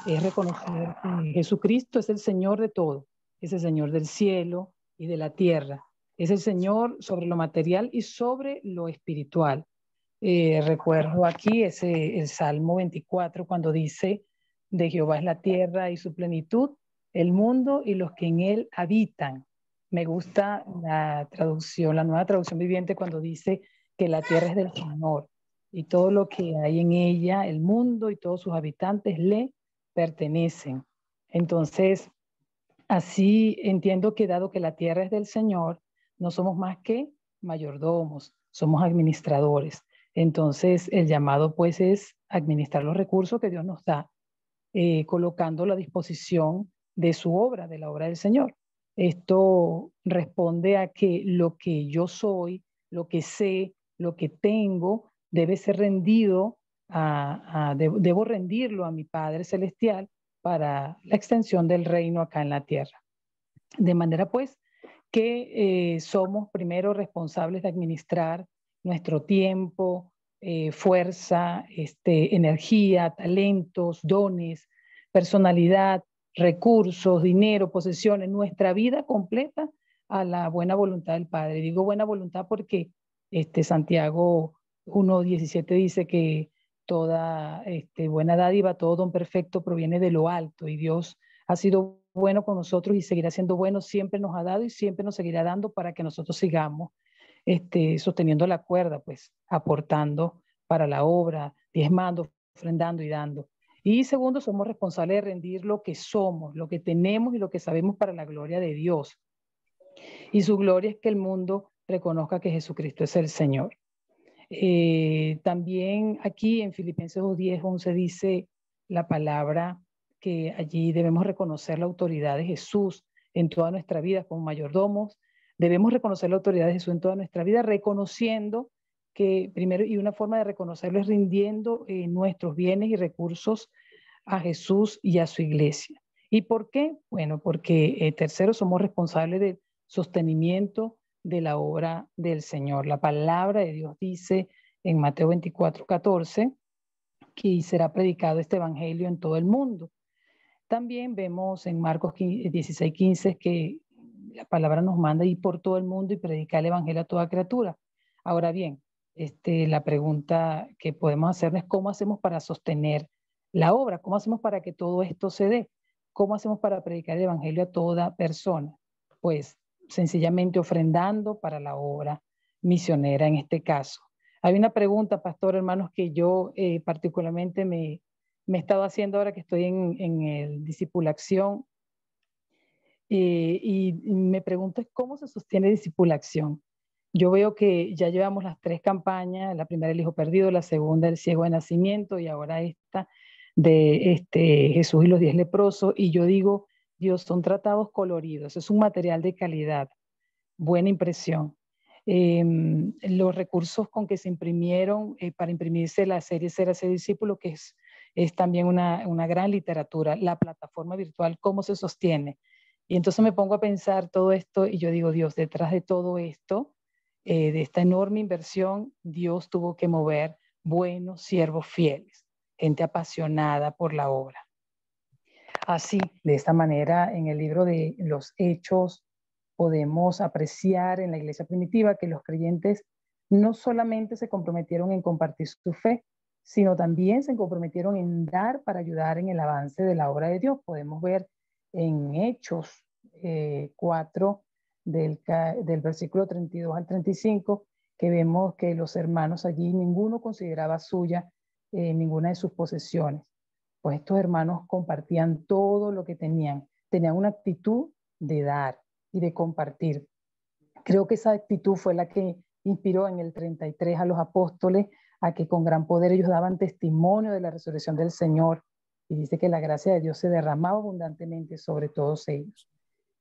Es reconocer que Jesucristo es el Señor de todo, es el Señor del cielo y de la tierra, es el Señor sobre lo material y sobre lo espiritual. Recuerdo aquí el Salmo 24 cuando dice: de Jehová es la tierra y su plenitud, el mundo y los que en él habitan. Me gusta la traducción, la Nueva Traducción Viviente, cuando dice que la tierra es del Señor y todo lo que hay en ella, el mundo y todos sus habitantes le pertenecen. Entonces, así entiendo que dado que la tierra es del Señor, no somos más que mayordomos, somos administradores. Entonces, el llamado pues es administrar los recursos que Dios nos da, colocándolo a disposición de su obra, de la obra del Señor. Esto responde a que lo que yo soy, lo que sé, lo que tengo, debe ser rendido, debo rendirlo a mi Padre Celestial para la extensión del reino acá en la tierra. De manera pues que somos primero responsables de administrar nuestro tiempo, fuerza, energía, talentos, dones, personalidad, recursos, dinero, posesiones, nuestra vida completa a la buena voluntad del Padre. Digo buena voluntad porque Santiago 1:17 dice que toda buena dádiva, todo don perfecto proviene de lo alto, y Dios ha sido bueno con nosotros y seguirá siendo bueno, siempre nos ha dado y siempre nos seguirá dando para que nosotros sigamos sosteniendo la cuerda, pues aportando para la obra, diezmando, ofrendando y dando. Y segundo, somos responsables de rendir lo que somos, lo que tenemos y lo que sabemos para la gloria de Dios. Y su gloria es que el mundo reconozca que Jesucristo es el Señor. También aquí en Filipenses 2:10-11 dice la palabra que allí debemos reconocer la autoridad de Jesús en toda nuestra vida como mayordomos. Debemos reconocer la autoridad de Jesús en toda nuestra vida, reconociendo que primero, y una forma de reconocerlo es rindiendo nuestros bienes y recursos a Jesús y a su iglesia. ¿Y por qué? Bueno, porque tercero, somos responsables del sostenimiento de la obra del Señor. La palabra de Dios dice en Mateo 24:14 que será predicado este evangelio en todo el mundo. También vemos en Marcos 16:15 que la palabra nos manda ir por todo el mundo y predicar el evangelio a toda criatura. Ahora bien, la pregunta que podemos hacernos es cómo hacemos para sostener la obra, cómo hacemos para que todo esto se dé, cómo hacemos para predicar el evangelio a toda persona. Pues sencillamente ofrendando para la obra misionera en este caso. Hay una pregunta, pastor, hermanos, que yo particularmente me he estado haciendo ahora que estoy en el discipulación, y me pregunto cómo se sostiene discipulación. Yo veo que ya llevamos las 3 campañas, la primera el hijo perdido, la segunda el ciego de nacimiento y ahora esta de Jesús y los 10 leprosos, y yo digo, Dios, son tratados coloridos, es un material de calidad, buena impresión. Los recursos con que se imprimieron para imprimirse la serie Ser Hacer Discípulo, que es también una gran literatura, la plataforma virtual, cómo se sostiene. Y entonces me pongo a pensar todo esto y yo digo, Dios, detrás de todo esto, de esta enorme inversión, Dios tuvo que mover buenos siervos fieles, gente apasionada por la obra. Así, de esta manera, en el libro de los Hechos, podemos apreciar en la iglesia primitiva que los creyentes no solamente se comprometieron en compartir su fe, sino también se comprometieron en dar para ayudar en el avance de la obra de Dios. Podemos ver en Hechos 4, del versículo 32 al 35, que vemos que los hermanos allí, ninguno consideraba suya ninguna de sus posesiones. Pues estos hermanos compartían todo lo que tenían una actitud de dar y de compartir. Creo que esa actitud fue la que inspiró en el 33 a los apóstoles a que con gran poder ellos daban testimonio de la resurrección del Señor, y dice que la gracia de Dios se derramaba abundantemente sobre todos ellos.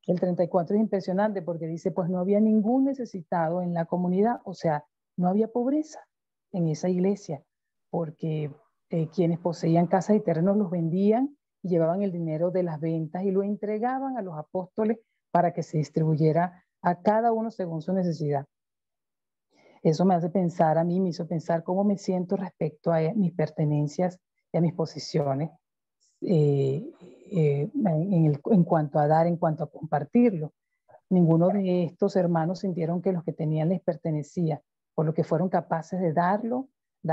El 34 es impresionante porque dice, pues no había ningún necesitado en la comunidad, o sea, no había pobreza en esa iglesia, porque quienes poseían casas y terrenos los vendían y llevaban el dinero de las ventas y lo entregaban a los apóstoles para que se distribuyera a cada uno según su necesidad. Eso me hace pensar, a mí me hizo pensar cómo me siento respecto a mis pertenencias y a mis posiciones en cuanto a dar, en cuanto a compartirlo. Ninguno de estos hermanos sintieron que los que tenían les pertenecía, por lo que fueron capaces de dar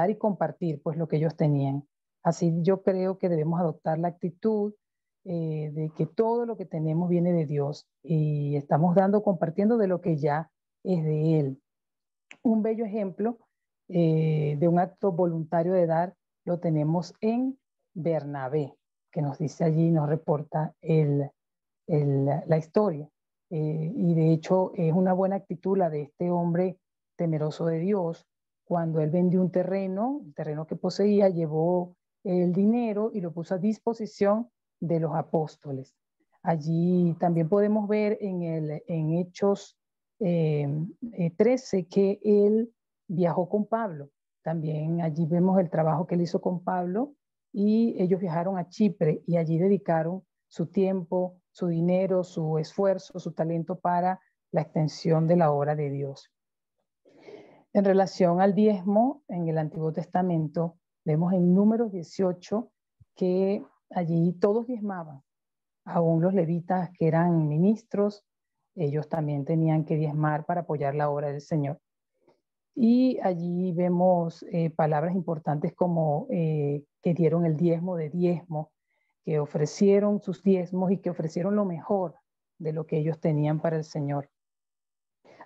y compartir pues lo que ellos tenían. Así yo creo que debemos adoptar la actitud de que todo lo que tenemos viene de Dios y estamos compartiendo de lo que ya es de Él. Un bello ejemplo de un acto voluntario de dar lo tenemos en Bernabé, que nos dice allí, nos reporta la historia. Y de hecho es una buena actitud la de este hombre temeroso de Dios. Cuando él vendió un terreno, el terreno que poseía, llevó el dinero y lo puso a disposición de los apóstoles. Allí también podemos ver en Hechos 13 que él viajó con Pablo. También allí vemos el trabajo que él hizo con Pablo, y ellos viajaron a Chipre y allí dedicaron su tiempo, su dinero, su esfuerzo, su talento para la extensión de la obra de Dios. En relación al diezmo, en el Antiguo Testamento, vemos en Números 18 que allí todos diezmaban, aún los levitas que eran ministros, ellos también tenían que diezmar para apoyar la obra del Señor. Y allí vemos palabras importantes como que dieron el diezmo de diezmo, que ofrecieron sus diezmos y que ofrecieron lo mejor de lo que ellos tenían para el Señor.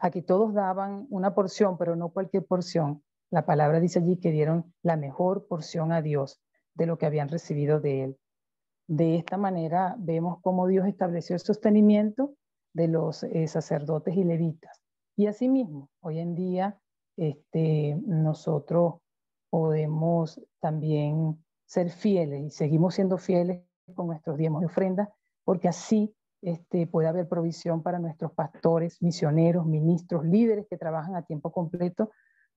Aquí todos daban una porción, pero no cualquier porción. La palabra dice allí que dieron la mejor porción a Dios de lo que habían recibido de Él. De esta manera vemos cómo Dios estableció el sostenimiento de los sacerdotes y levitas. Y asimismo, hoy en día nosotros podemos también ser fieles y seguimos siendo fieles con nuestros diezmos y ofrendas, porque así puede haber provisión para nuestros pastores, misioneros, ministros, líderes que trabajan a tiempo completo,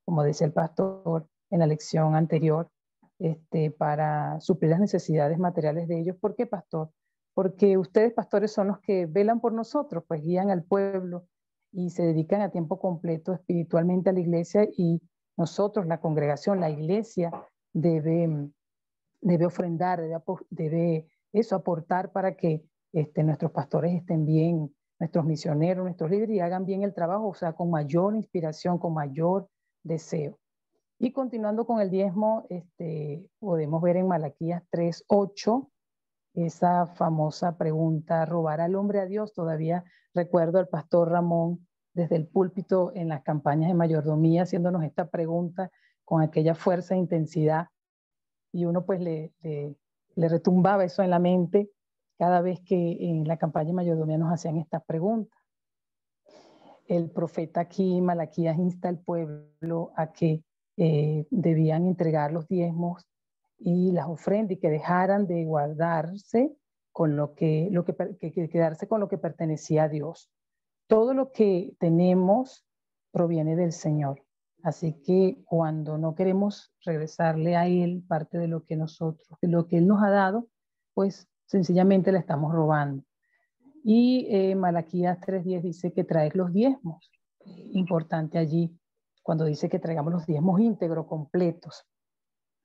como decía el pastor en la lección anterior, para suplir las necesidades materiales de ellos. ¿Por qué, pastor? Porque ustedes, pastores, son los que velan por nosotros, pues guían al pueblo y se dedican a tiempo completo espiritualmente a la iglesia, y nosotros, la congregación, la iglesia, debe ofrendar, debe aportar para que nuestros pastores estén bien, nuestros misioneros, nuestros líderes, y hagan bien el trabajo, o sea, con mayor inspiración, con mayor deseo. Y continuando con el diezmo, podemos ver en Malaquías 3:8 esa famosa pregunta, ¿robará el hombre a Dios? Todavía recuerdo al pastor Ramón desde el púlpito en las campañas de mayordomía haciéndonos esta pregunta con aquella fuerza e intensidad, y uno pues le retumbaba eso en la mente cada vez que en la campaña de mayordomía nos hacían estas preguntas. El profeta aquí, Malaquías, insta al pueblo a que debían entregar los diezmos y las ofrendas y que dejaran de guardarse con que quedarse con lo que pertenecía a Dios. Todo lo que tenemos proviene del Señor. Así que cuando no queremos regresarle a Él parte de lo que lo que Él nos ha dado, pues sencillamente le estamos robando. Y Malaquías 3:10 dice que traer los diezmos. Importante allí, cuando dice que traigamos los diezmos íntegros, completos.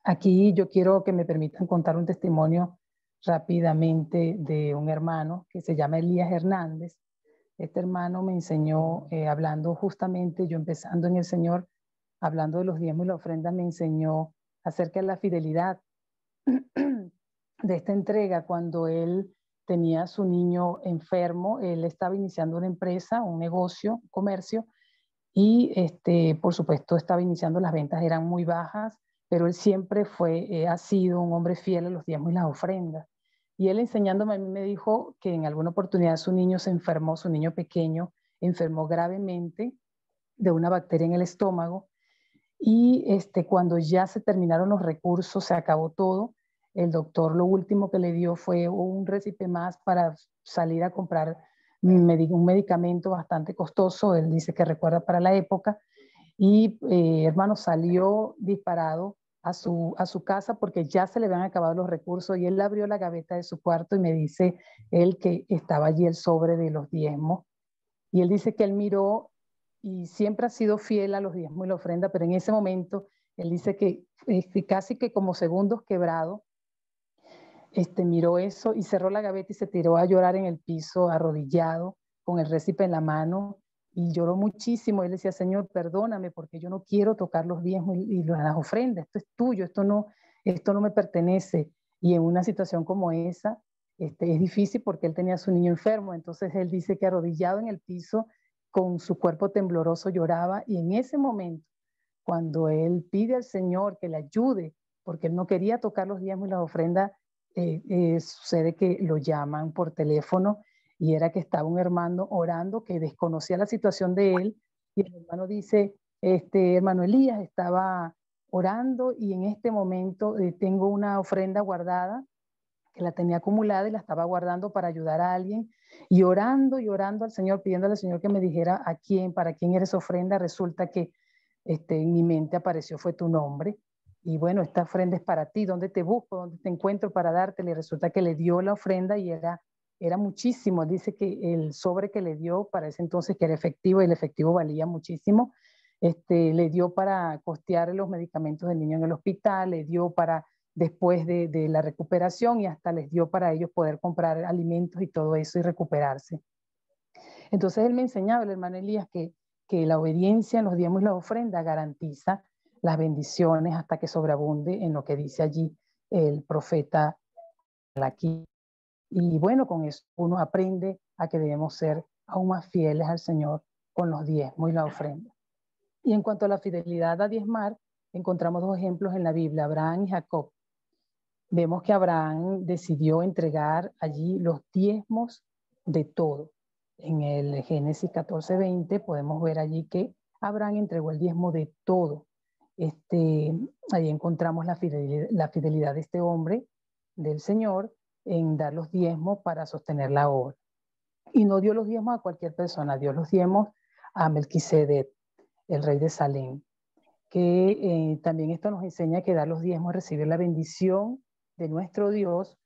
Aquí yo quiero que me permitan contar un testimonio rápidamente de un hermano que se llama Elías Hernández. Este hermano me enseñó, hablando justamente, yo empezando en el Señor, hablando de los diezmos y la ofrenda, me enseñó acerca de la fidelidad de esta entrega. Cuando él tenía a su niño enfermo, él estaba iniciando una empresa, un negocio, un comercio, y por supuesto estaba iniciando, las ventas eran muy bajas, pero él siempre ha sido un hombre fiel a los diezmos y las ofrendas. Y él enseñándome a mí me dijo que en alguna oportunidad su niño se enfermó, su niño pequeño enfermó gravemente de una bacteria en el estómago, y cuando ya se terminaron los recursos, se acabó todo, el doctor lo último que le dio fue un récipe más para salir a comprar un medicamento bastante costoso, él dice que recuerda para la época, y hermano, salió disparado a su casa porque ya se le habían acabado los recursos, y él abrió la gaveta de su cuarto y me dice él que estaba allí el sobre de los diezmos, y él dice que él miró y siempre ha sido fiel a los diezmos y la ofrenda, pero en ese momento él dice que casi que como segundos quebrado, miró eso y cerró la gaveta y se tiró a llorar en el piso, arrodillado, con el récipe en la mano, y lloró muchísimo. Él decía, Señor, perdóname porque yo no quiero tocar los diezmos y las ofrendas, esto es tuyo, esto no me pertenece. Y en una situación como esa, es difícil porque él tenía a su niño enfermo, entonces él dice que arrodillado en el piso, con su cuerpo tembloroso, lloraba, y en ese momento, cuando él pide al Señor que le ayude, porque él no quería tocar los diezmos y las ofrendas, sucede que lo llaman por teléfono, y era que estaba un hermano orando que desconocía la situación de él, y el hermano dice, hermano Elías estaba orando y en este momento tengo una ofrenda guardada que la tenía acumulada y la estaba guardando para ayudar a alguien, y orando al Señor, pidiéndole al Señor que me dijera para quién era esa ofrenda. Resulta que en mi mente apareció, fue tu nombre, y bueno, esta ofrenda es para ti, ¿dónde te busco? ¿Dónde te encuentro para dártela? Y resulta que le dio la ofrenda y era muchísimo. Dice que el sobre que le dio para ese entonces, que era efectivo, y el efectivo valía muchísimo, le dio para costear los medicamentos del niño en el hospital, le dio para después de la recuperación, y hasta les dio para ellos poder comprar alimentos y todo eso y recuperarse. Entonces él me enseñaba, el hermano Elías, que la obediencia en los diezmos y la ofrenda garantiza las bendiciones hasta que sobreabunde, en lo que dice allí el profeta aquí. Y bueno, con eso uno aprende a que debemos ser aún más fieles al Señor con los diezmos y la ofrenda. Y en cuanto a la fidelidad a diezmar, encontramos dos ejemplos en la Biblia, Abraham y Jacob. Vemos que Abraham decidió entregar allí los diezmos de todo. En el Génesis 14:20 podemos ver allí que Abraham entregó el diezmo de todo. Ahí encontramos la fidelidad de este hombre, del Señor, en dar los diezmos para sostener la obra. Y no dio los diezmos a cualquier persona, dio los diezmos a Melquisedec, el rey de Salem, que también esto nos enseña que dar los diezmos es recibir la bendición de nuestro Dios.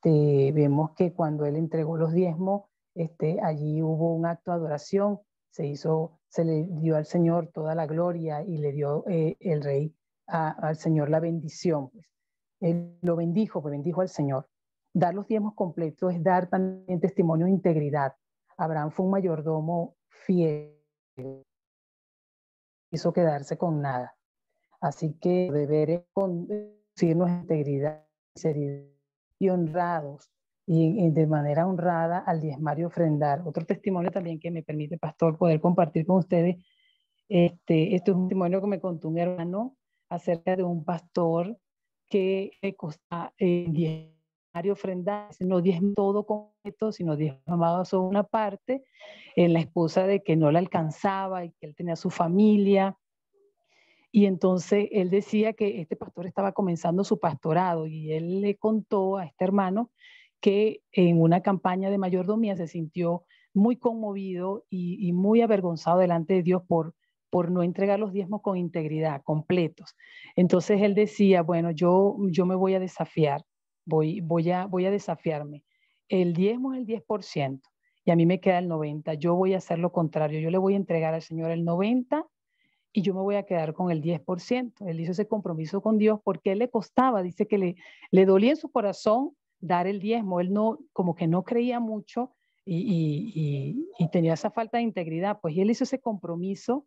Vemos que cuando él entregó los diezmos, allí hubo un acto de adoración, se le dio al Señor toda la gloria, y le dio el rey al Señor la bendición. Pues. Él lo bendijo, pues bendijo al Señor. Dar los diezmos completos es dar también testimonio de integridad. Abraham fue un mayordomo fiel. quiso quedarse con nada. Así que deberes conducirnos en integridad, sinceridad y honrados, y de manera honrada al diezmar y ofrendar. Otro testimonio también que me permite, pastor, poder compartir con ustedes. Este es un testimonio que me contó un hermano acerca de un pastor que le costaba diezmar y ofrendar, no diezmaba todo completo, sino diezmaba solo una parte, en la excusa de que no le alcanzaba y que él tenía su familia. Y entonces él decía que este pastor estaba comenzando su pastorado y él le contó a este hermano que en una campaña de mayordomía se sintió muy conmovido y muy avergonzado delante de Dios por no entregar los diezmos con integridad, completos. Entonces él decía, bueno, yo me voy a desafiar, voy a desafiarme. El diezmo es el 10% y a mí me queda el 90%. Yo voy a hacer lo contrario, yo le voy a entregar al Señor el 90% y yo me voy a quedar con el 10%. Él hizo ese compromiso con Dios porque él le costaba, dice que le dolía en su corazón dar el diezmo. Él no, como que no creía mucho y tenía esa falta de integridad. Pues él hizo ese compromiso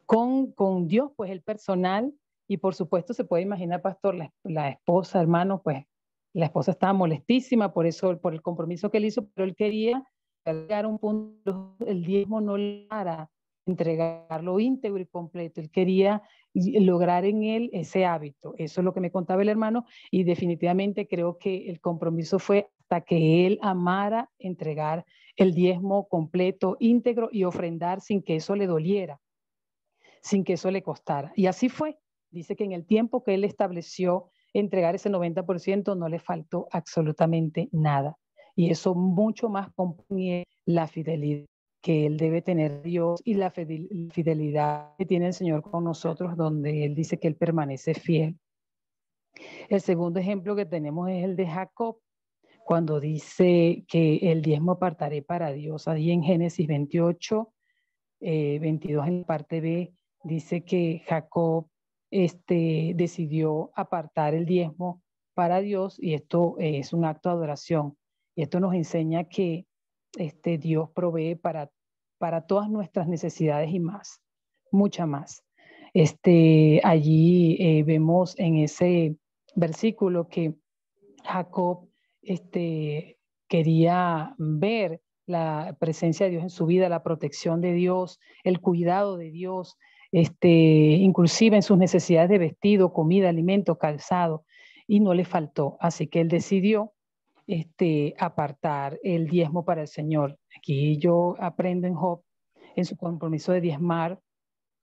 con Dios, pues el personal, y por supuesto se puede imaginar, pastor, la esposa, hermano, pues la esposa estaba molestísima por eso, por el compromiso que él hizo, pero él quería llegar a un punto, el diezmo no le para entregarlo íntegro y completo. Él quería lograr en él ese hábito. Eso es lo que me contaba el hermano y definitivamente creo que el compromiso fue hasta que él amara entregar el diezmo completo, íntegro y ofrendar sin que eso le doliera, sin que eso le costara. Y así fue. Dice que en el tiempo que él estableció entregar ese 90% no le faltó absolutamente nada. Y eso mucho más comprende la fidelidad que él debe tener Dios y la fidelidad que tiene el Señor con nosotros, donde él dice que él permanece fiel. El segundo ejemplo que tenemos es el de Jacob, cuando dice que el diezmo apartaré para Dios. Ahí en Génesis 28, 22 en la parte B, dice que Jacob decidió apartar el diezmo para Dios y esto es un acto de adoración. Y esto nos enseña que Dios provee para todas nuestras necesidades y más, mucha más. Allí vemos en ese versículo que Jacob quería ver la presencia de Dios en su vida, la protección de Dios, el cuidado de Dios, inclusive en sus necesidades de vestido, comida, alimento, calzado, y no le faltó. Así que él decidió apartar el diezmo para el Señor. Aquí yo aprendo en Job, en su compromiso de diezmar,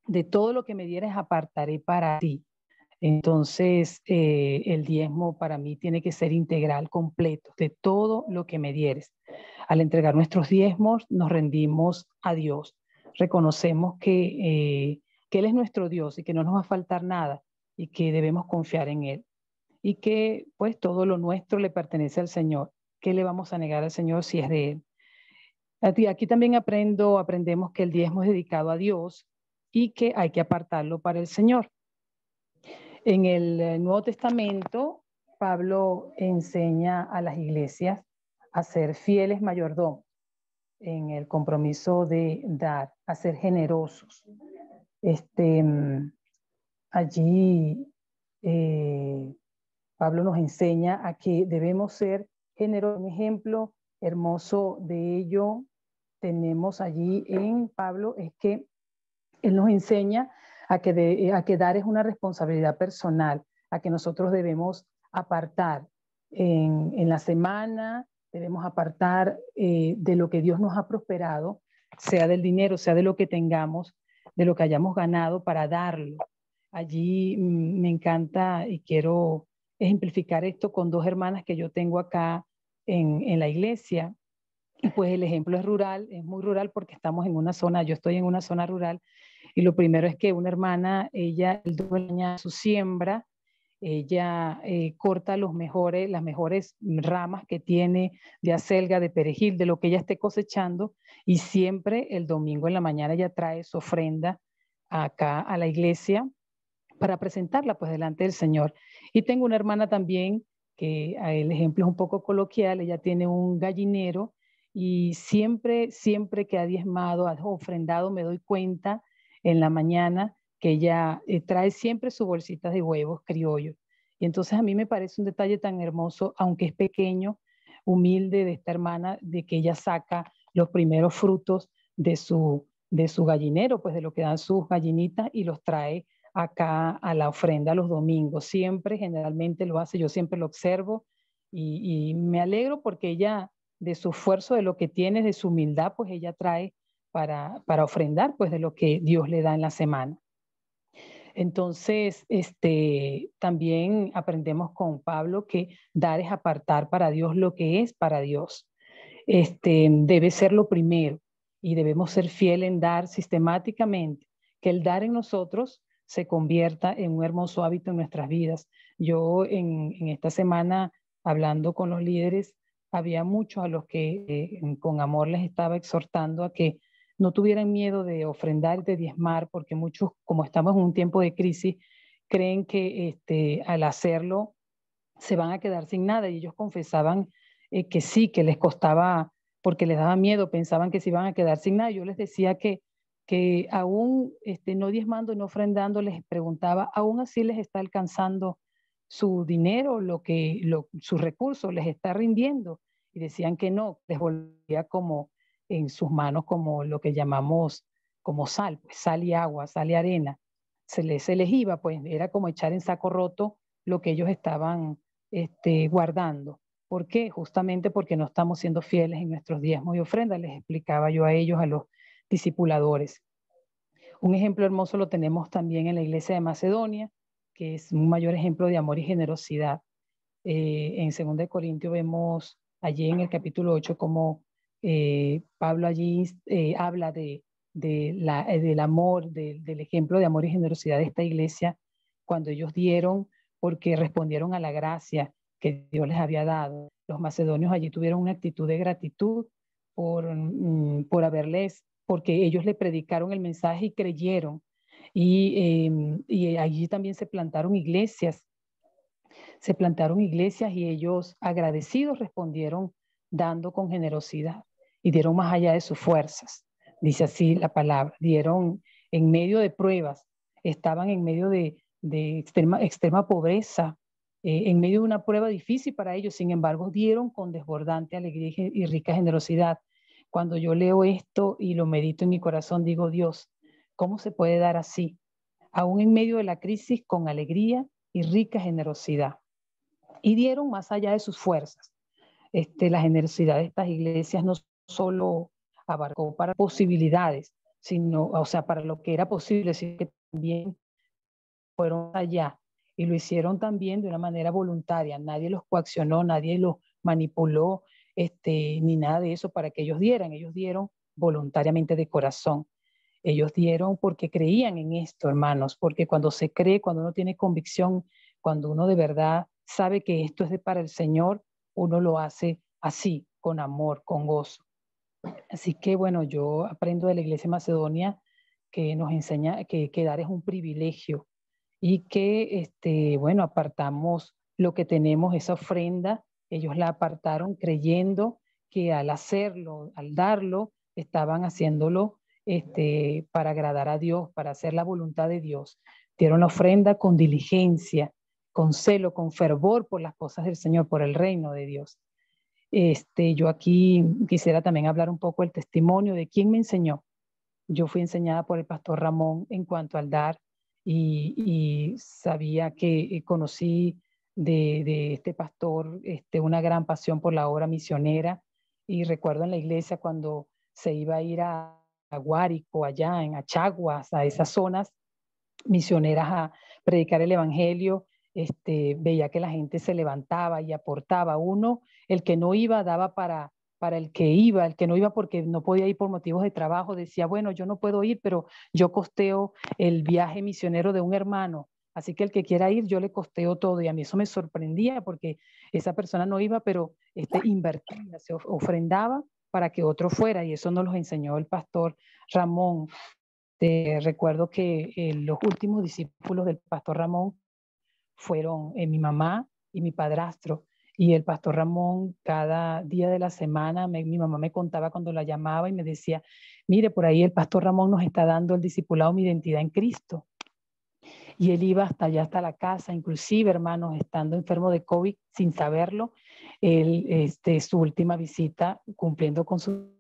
de todo lo que me dieres apartaré para ti. Entonces, el diezmo para mí tiene que ser integral, completo, de todo lo que me dieres. Al entregar nuestros diezmos, nos rendimos a Dios. Reconocemos que Él es nuestro Dios y que no nos va a faltar nada y que debemos confiar en Él. Y que, pues, todo lo nuestro le pertenece al Señor. ¿Qué le vamos a negar al Señor si es de Él? Aquí también aprendemos que el diezmo es dedicado a Dios y que hay que apartarlo para el Señor. En el Nuevo Testamento, Pablo enseña a las iglesias a ser fieles mayordomos en el compromiso de dar, a ser generosos. Allí Pablo nos enseña a que debemos ser generosos. Un ejemplo hermoso de ello tenemos allí en Pablo es que él nos enseña a que dar es una responsabilidad personal, a que nosotros debemos apartar en la semana, debemos apartar de lo que Dios nos ha prosperado, sea del dinero, sea de lo que tengamos, de lo que hayamos ganado para darlo. Allí me encanta y quiero ejemplificar esto con dos hermanas que yo tengo acá en la iglesia. Y pues el ejemplo es rural, es muy rural porque estamos en una zona, yo estoy en una zona rural. Y lo primero es que una hermana, ella dueña su siembra, ella corta las mejores ramas que tiene de acelga, de perejil, de lo que ella esté cosechando, y siempre el domingo en la mañana ella trae su ofrenda acá a la iglesia para presentarla pues delante del Señor. Y tengo una hermana también que el ejemplo es un poco coloquial, ella tiene un gallinero y siempre que ha diezmado, ha ofrendado, me doy cuenta en la mañana, que ella trae siempre su bolsita de huevos criollos. Y entonces a mí me parece un detalle tan hermoso, aunque es pequeño, humilde de esta hermana, de que ella saca los primeros frutos de su gallinero, pues de lo que dan sus gallinitas, y los trae acá a la ofrenda los domingos. Siempre, generalmente lo hace, yo siempre lo observo y me alegro porque ella, de su esfuerzo, de lo que tiene, de su humildad, pues ella trae para ofrendar, pues de lo que Dios le da en la semana. Entonces, también aprendemos con Pablo que dar es apartar para Dios lo que es para Dios. Debe ser lo primero y debemos ser fieles en dar sistemáticamente, que el dar en nosotros se convierta en un hermoso hábito en nuestras vidas. Yo en esta semana, hablando con los líderes, había muchos a los que con amor les estaba exhortando a que no tuvieran miedo de ofrendar y de diezmar, porque muchos, como estamos en un tiempo de crisis, creen que al hacerlo se van a quedar sin nada, y ellos confesaban que sí, que les costaba, porque les daba miedo, pensaban que se iban a quedar sin nada. Yo les decía que aún no diezmando, no ofrendando, les preguntaba, aún así les está alcanzando su dinero, sus recursos, les está rindiendo. Y decían que no, les volvía como en sus manos como lo que llamamos como sal, pues sal y agua, sal y arena. Se les iba, pues era como echar en saco roto lo que ellos estaban guardando. ¿Por qué? Justamente porque no estamos siendo fieles en nuestros diezmos y ofrendas, les explicaba yo a ellos, a los discipuladores. Un ejemplo hermoso lo tenemos también en la iglesia de Macedonia, que es un mayor ejemplo de amor y generosidad. En 2 Corintios vemos allí en el capítulo 8 como Pablo allí habla del amor, del ejemplo de amor y generosidad de esta iglesia, cuando ellos dieron porque respondieron a la gracia que Dios les había dado. Los macedonios allí tuvieron una actitud de gratitud por haberles, porque ellos le predicaron el mensaje y creyeron. Y allí también se plantaron iglesias y ellos agradecidos respondieron dando con generosidad y dieron más allá de sus fuerzas. Dice así la palabra, dieron en medio de pruebas, estaban en medio de extrema pobreza, en medio de una prueba difícil para ellos, sin embargo dieron con desbordante alegría y rica generosidad. Cuando yo leo esto y lo medito en mi corazón, digo, Dios, ¿cómo se puede dar así? Aún en medio de la crisis, con alegría y rica generosidad. Y dieron más allá de sus fuerzas. La generosidad de estas iglesias no solo abarcó para posibilidades, sino, o sea, para lo que era posible, sino que también fueron allá y lo hicieron también de una manera voluntaria. Nadie los coaccionó, nadie los manipuló, ni nada de eso para que ellos dieron voluntariamente de corazón. Ellos dieron porque creían en esto, hermanos, porque cuando se cree, cuando uno tiene convicción, cuando uno de verdad sabe que esto es para el Señor, uno lo hace así, con amor, con gozo. Así que bueno, yo aprendo de la Iglesia Macedonia que nos enseña que dar es un privilegio y que, bueno, apartamos lo que tenemos, esa ofrenda, ellos la apartaron creyendo que al hacerlo, al darlo, estaban haciéndolo para agradar a Dios, para hacer la voluntad de Dios. Dieron la ofrenda con diligencia, con celo, con fervor por las cosas del Señor, por el reino de Dios. Yo aquí quisiera también hablar un poco del testimonio de quién me enseñó. Yo fui enseñada por el pastor Ramón en cuanto al dar y sabía que conocí de este pastor una gran pasión por la obra misionera, y recuerdo en la iglesia cuando se iba a ir a Guárico, allá en Achaguas, a esas zonas misioneras a predicar el evangelio, veía que la gente se levantaba y aportaba. Uno, el que no iba, daba para el que no iba porque no podía ir por motivos de trabajo, decía, bueno, yo no puedo ir, pero yo costeo el viaje misionero de un hermano, así que el que quiera ir, yo le costeo todo. Y a mí eso me sorprendía porque esa persona no iba, pero invertía, se ofrendaba para que otro fuera, y eso nos lo enseñó el pastor Ramón. Recuerdo que los últimos discípulos del pastor Ramón fueron mi mamá y mi padrastro, Y el pastor Ramón, cada día de la semana, mi mamá me contaba cuando la llamaba y me decía, mire, por ahí el pastor Ramón nos está dando el discipulado Mi Identidad en Cristo. Y él iba hasta allá, hasta la casa, inclusive, hermanos, estando enfermo de COVID, sin saberlo, él, su última visita, cumpliendo con su...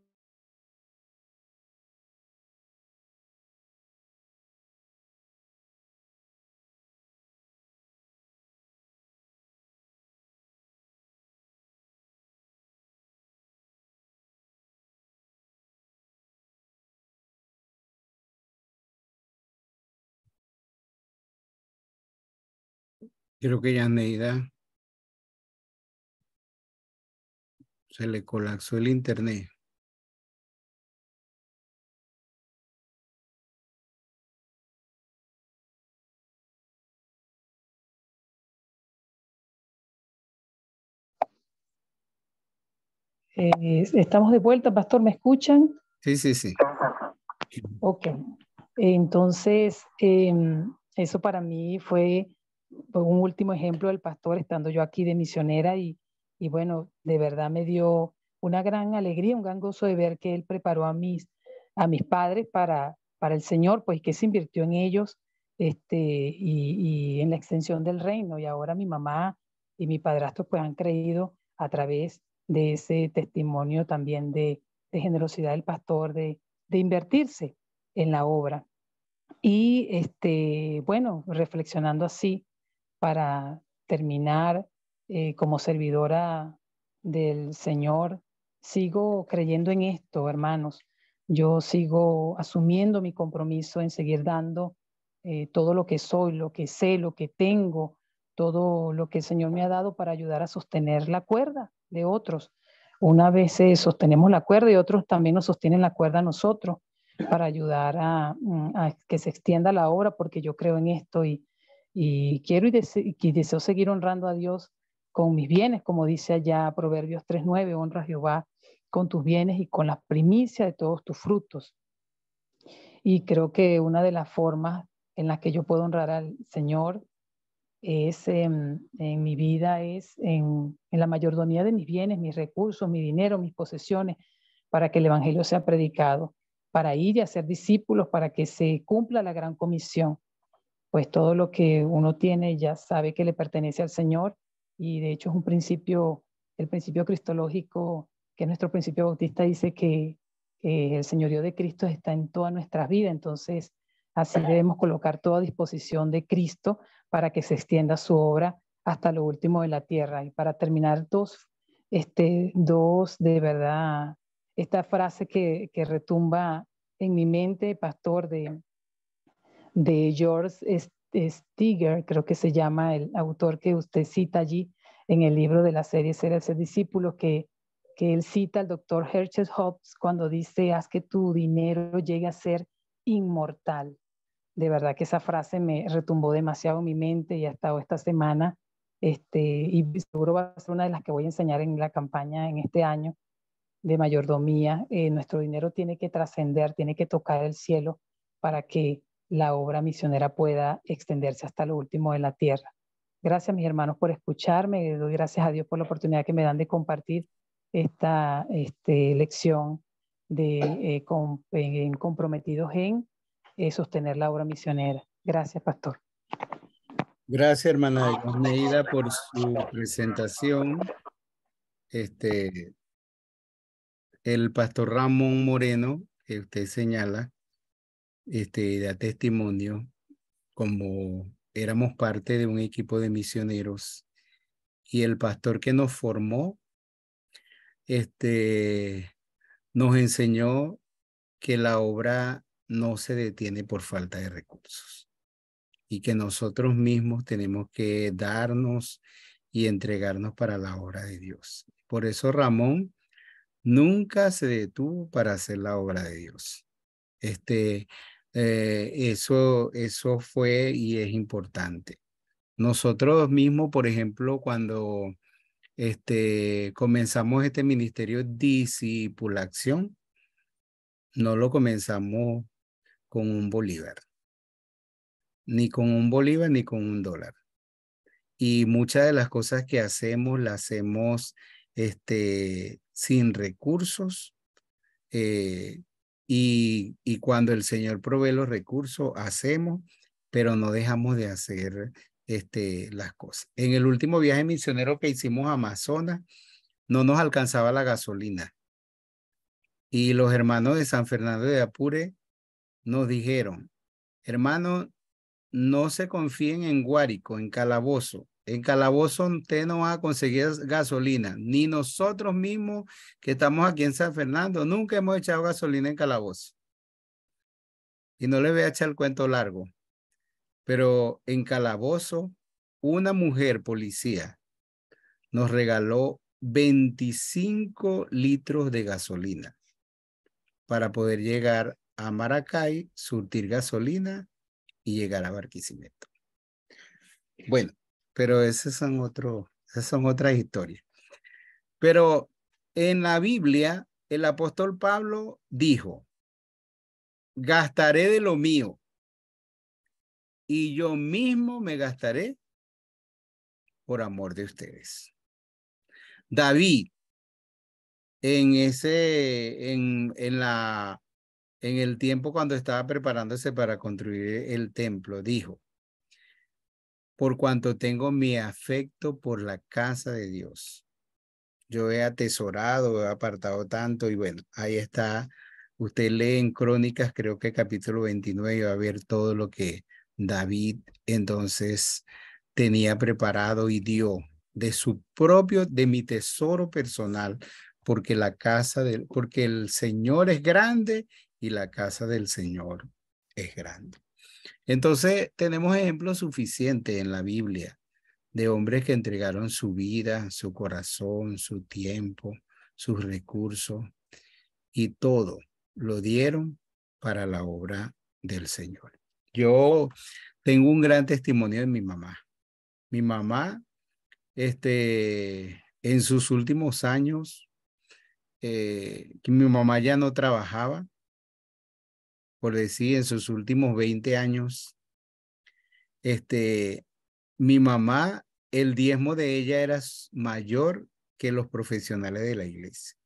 Creo que ya Neida se le colapsó el internet. Estamos de vuelta, pastor, ¿me escuchan? Sí, sí, sí. Ok. Entonces, eso para mí fue un último ejemplo del pastor estando yo aquí de misionera y bueno, de verdad me dio una gran alegría, un gran gozo de ver que él preparó a mis padres para el Señor, pues que se invirtió en ellos y en la extensión del reino. Y ahora mi mamá y mi padrastro pues han creído a través de ese testimonio también de generosidad del pastor, de invertirse en la obra. Y bueno, reflexionando así para terminar como servidora del Señor, sigo creyendo en esto, hermanos. Yo sigo asumiendo mi compromiso en seguir dando todo lo que soy, lo que sé, lo que tengo, todo lo que el Señor me ha dado para ayudar a sostener la cuerda de otros. Una vez sostenemos la cuerda y otros también nos sostienen la cuerda a nosotros para ayudar a que se extienda la obra, porque yo creo en esto y quiero y deseo seguir honrando a Dios con mis bienes, como dice allá Proverbios 3:9, honra a Jehová con tus bienes y con la primicia de todos tus frutos. Y creo que una de las formas en las que yo puedo honrar al Señor es en mi vida, es en la mayordomía de mis bienes, mis recursos, mi dinero, mis posesiones, para que el Evangelio sea predicado, para ir y hacer discípulos, para que se cumpla la gran comisión. Pues todo lo que uno tiene ya sabe que le pertenece al Señor y de hecho es un principio, el principio cristológico, que es nuestro principio bautista, dice que el señorío de Cristo está en todas nuestras vidas. Entonces así debemos colocar todo a disposición de Cristo para que se extienda su obra hasta lo último de la tierra. Y para terminar, dos de verdad, esta frase que retumba en mi mente, pastor, de George Stiger, creo que se llama el autor que usted cita allí en el libro de la serie Ser ese discípulo, que él cita al doctor Herschel Hobbs cuando dice, haz que tu dinero llegue a ser inmortal. De verdad que esa frase me retumbó demasiado en mi mente y ha estado esta semana, y seguro va a ser una de las que voy a enseñar en la campaña en este año de mayordomía. Nuestro dinero tiene que trascender, tiene que tocar el cielo para que la obra misionera pueda extenderse hasta lo último de la tierra. Gracias, mis hermanos, por escucharme. Doy gracias a Dios por la oportunidad que me dan de compartir esta lección de comprometidos en sostener la obra misionera. Gracias, pastor. Gracias, hermana Neida, por su presentación. El pastor Ramón Moreno, que usted señala, da testimonio como éramos parte de un equipo de misioneros y el pastor que nos formó, nos enseñó que la obra no se detiene por falta de recursos y que nosotros mismos tenemos que darnos y entregarnos para la obra de Dios. Por eso Ramón nunca se detuvo para hacer la obra de Dios. Eso fue y es importante. Nosotros mismos, por ejemplo, cuando comenzamos este ministerio Discipulación, no lo comenzamos con un bolívar, ni con un bolívar, ni con un dólar. y muchas de las cosas que hacemos las hacemos sin recursos. Y cuando el Señor provee los recursos, hacemos, pero no dejamos de hacer las cosas. En el último viaje misionero que hicimos a Amazonas, no nos alcanzaba la gasolina. Y los hermanos de San Fernando de Apure nos dijeron, hermanos, no se confíen en Guárico, en Calabozo. En Calabozo usted no va a conseguir gasolina, ni nosotros mismos que estamos aquí en San Fernando, nunca hemos echado gasolina en Calabozo. Y no les voy a echar el cuento largo, pero en Calabozo, una mujer policía nos regaló 25 litros de gasolina para poder llegar a Maracay, surtir gasolina y llegar a Barquisimeto. Bueno, pero esas son otras historias. Pero en la Biblia, el apóstol Pablo dijo, gastaré de lo mío y yo mismo me gastaré por amor de ustedes. David, en el tiempo cuando estaba preparándose para construir el templo, dijo, por cuanto tengo mi afecto por la casa de Dios. Yo he atesorado, he apartado tanto y bueno, ahí está. Usted lee en Crónicas, creo que capítulo 29, va a ver todo lo que David entonces tenía preparado y dio de mi tesoro personal, porque porque el Señor es grande y la casa del Señor es grande. Entonces, tenemos ejemplos suficientes en la Biblia de hombres que entregaron su vida, su corazón, su tiempo, sus recursos y todo lo dieron para la obra del Señor. Yo tengo un gran testimonio de mi mamá. Mi mamá, en sus últimos años, que mi mamá ya no trabajaba, por decir, en sus últimos 20 años, mi mamá, el diezmo de ella era mayor que los profesionales de la iglesia.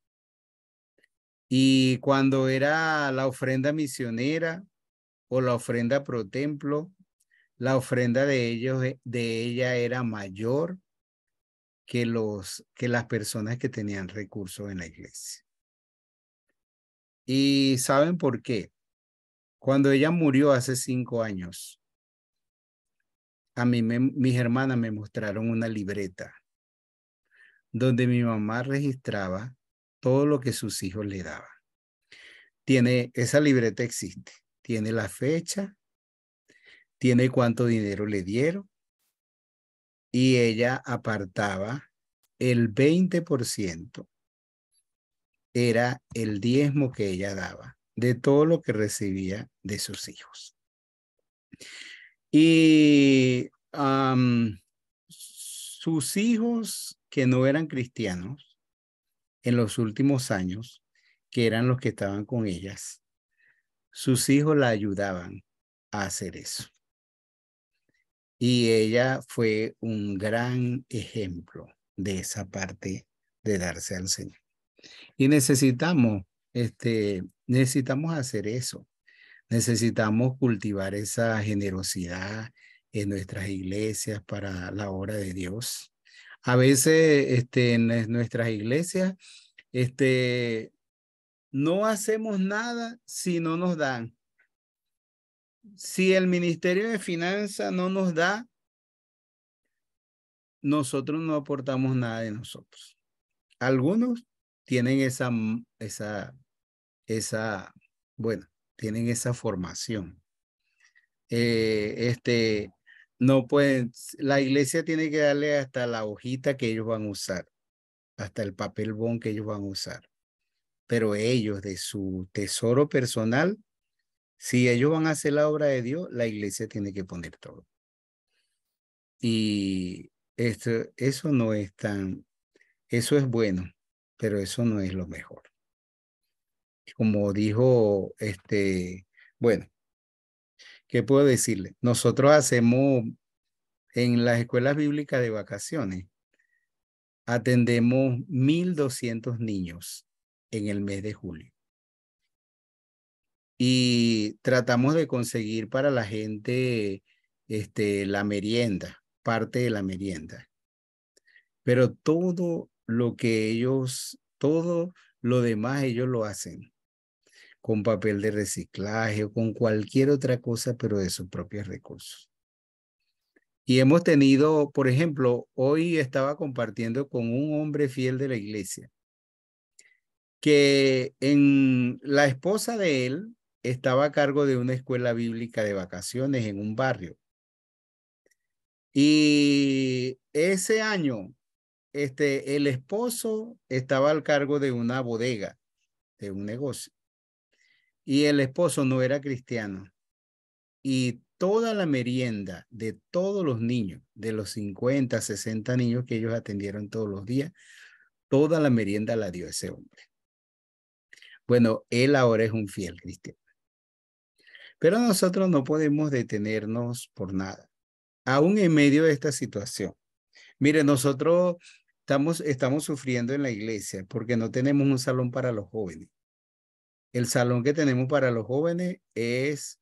Y cuando era la ofrenda misionera o la ofrenda pro templo, la ofrenda de ella era mayor que las personas que tenían recursos en la iglesia. ¿Y saben por qué? Cuando ella murió hace 5 años, a mí mis hermanas me mostraron una libreta donde mi mamá registraba todo lo que sus hijos le daban. Esa libreta existe, tiene la fecha, tiene cuánto dinero le dieron y ella apartaba el 20%, era el diezmo que ella daba de todo lo que recibía de sus hijos. Y sus hijos que no eran cristianos en los últimos años, que eran los que estaban con ellas, sus hijos la ayudaban a hacer eso. Y ella fue un gran ejemplo de esa parte de darse al Señor. Y necesitamos hacer eso. Necesitamos cultivar esa generosidad en nuestras iglesias para la obra de Dios. A veces en nuestras iglesias no hacemos nada si no nos dan. Si el Ministerio de Finanzas no nos da, nosotros no aportamos nada de nosotros. Algunos tienen tienen esa formación. No pueden, la iglesia tiene que darle hasta la hojita que ellos van a usar, hasta el papel bond que ellos van a usar. Pero ellos, de su tesoro personal, si ellos van a hacer la obra de Dios, la iglesia tiene que poner todo. Y eso no es eso es bueno, pero eso no es lo mejor. Como dijo, bueno, ¿qué puedo decirle? Nosotros hacemos en las escuelas bíblicas de vacaciones, atendemos 1,200 niños en el mes de julio. Y tratamos de conseguir para la gente la merienda, parte de la merienda. Pero todo lo demás ellos lo hacen con papel de reciclaje o con cualquier otra cosa, pero de sus propios recursos. Y hemos tenido, por ejemplo, hoy estaba compartiendo con un hombre fiel de la iglesia, que la esposa de él estaba a cargo de una escuela bíblica de vacaciones en un barrio. Y ese año, el esposo estaba al cargo de una bodega, de un negocio. Y el esposo no era cristiano. Y toda la merienda de todos los niños, de los 50, 60 niños que ellos atendieron todos los días, toda la merienda la dio ese hombre. Bueno, él ahora es un fiel cristiano. Pero nosotros no podemos detenernos por nada, aún en medio de esta situación. Mire, nosotros estamos sufriendo en la iglesia porque no tenemos un salón para los jóvenes. El salón que tenemos para los jóvenes es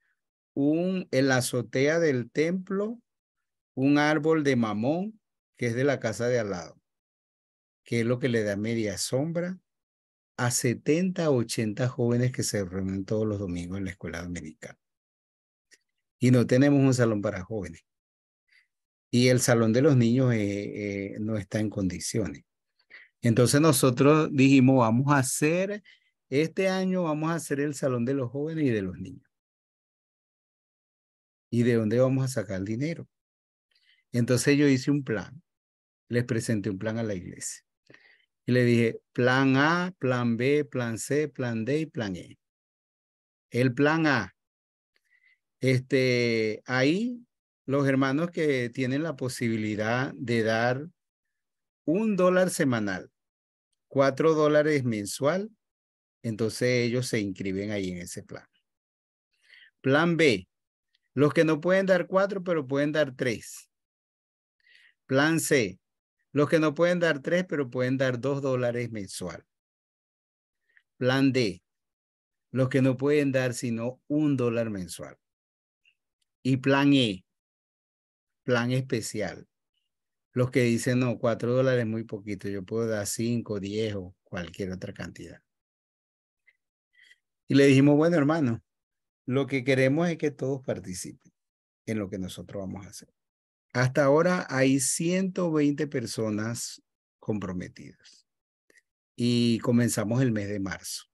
en la azotea del templo, un árbol de mamón que es de la casa de al lado, que es lo que le da media sombra a 70, 80 jóvenes que se reúnen todos los domingos en la escuela dominical. Y no tenemos un salón para jóvenes. Y el salón de los niños no está en condiciones. Entonces nosotros dijimos, este año vamos a hacer el salón de los jóvenes y de los niños. ¿Y de dónde vamos a sacar el dinero? Entonces yo hice un plan, les presenté un plan a la iglesia. Y le dije, plan A, plan B, plan C, plan D y plan E. El plan A, ahí los hermanos que tienen la posibilidad de dar $1 semanal, $4 mensual, entonces ellos se inscriben ahí en ese plan. Plan B, los que no pueden dar 4, pero pueden dar 3. Plan C, los que no pueden dar 3, pero pueden dar $2 mensual. Plan D, los que no pueden dar sino $1 mensual. Y plan E, plan especial. Los que dicen, no, $4 es muy poquito, yo puedo dar 5, 10 o cualquier otra cantidad. Y le dijimos, bueno, hermano, lo que queremos es que todos participen en lo que nosotros vamos a hacer. Hasta ahora hay 120 personas comprometidas y comenzamos el mes de marzo.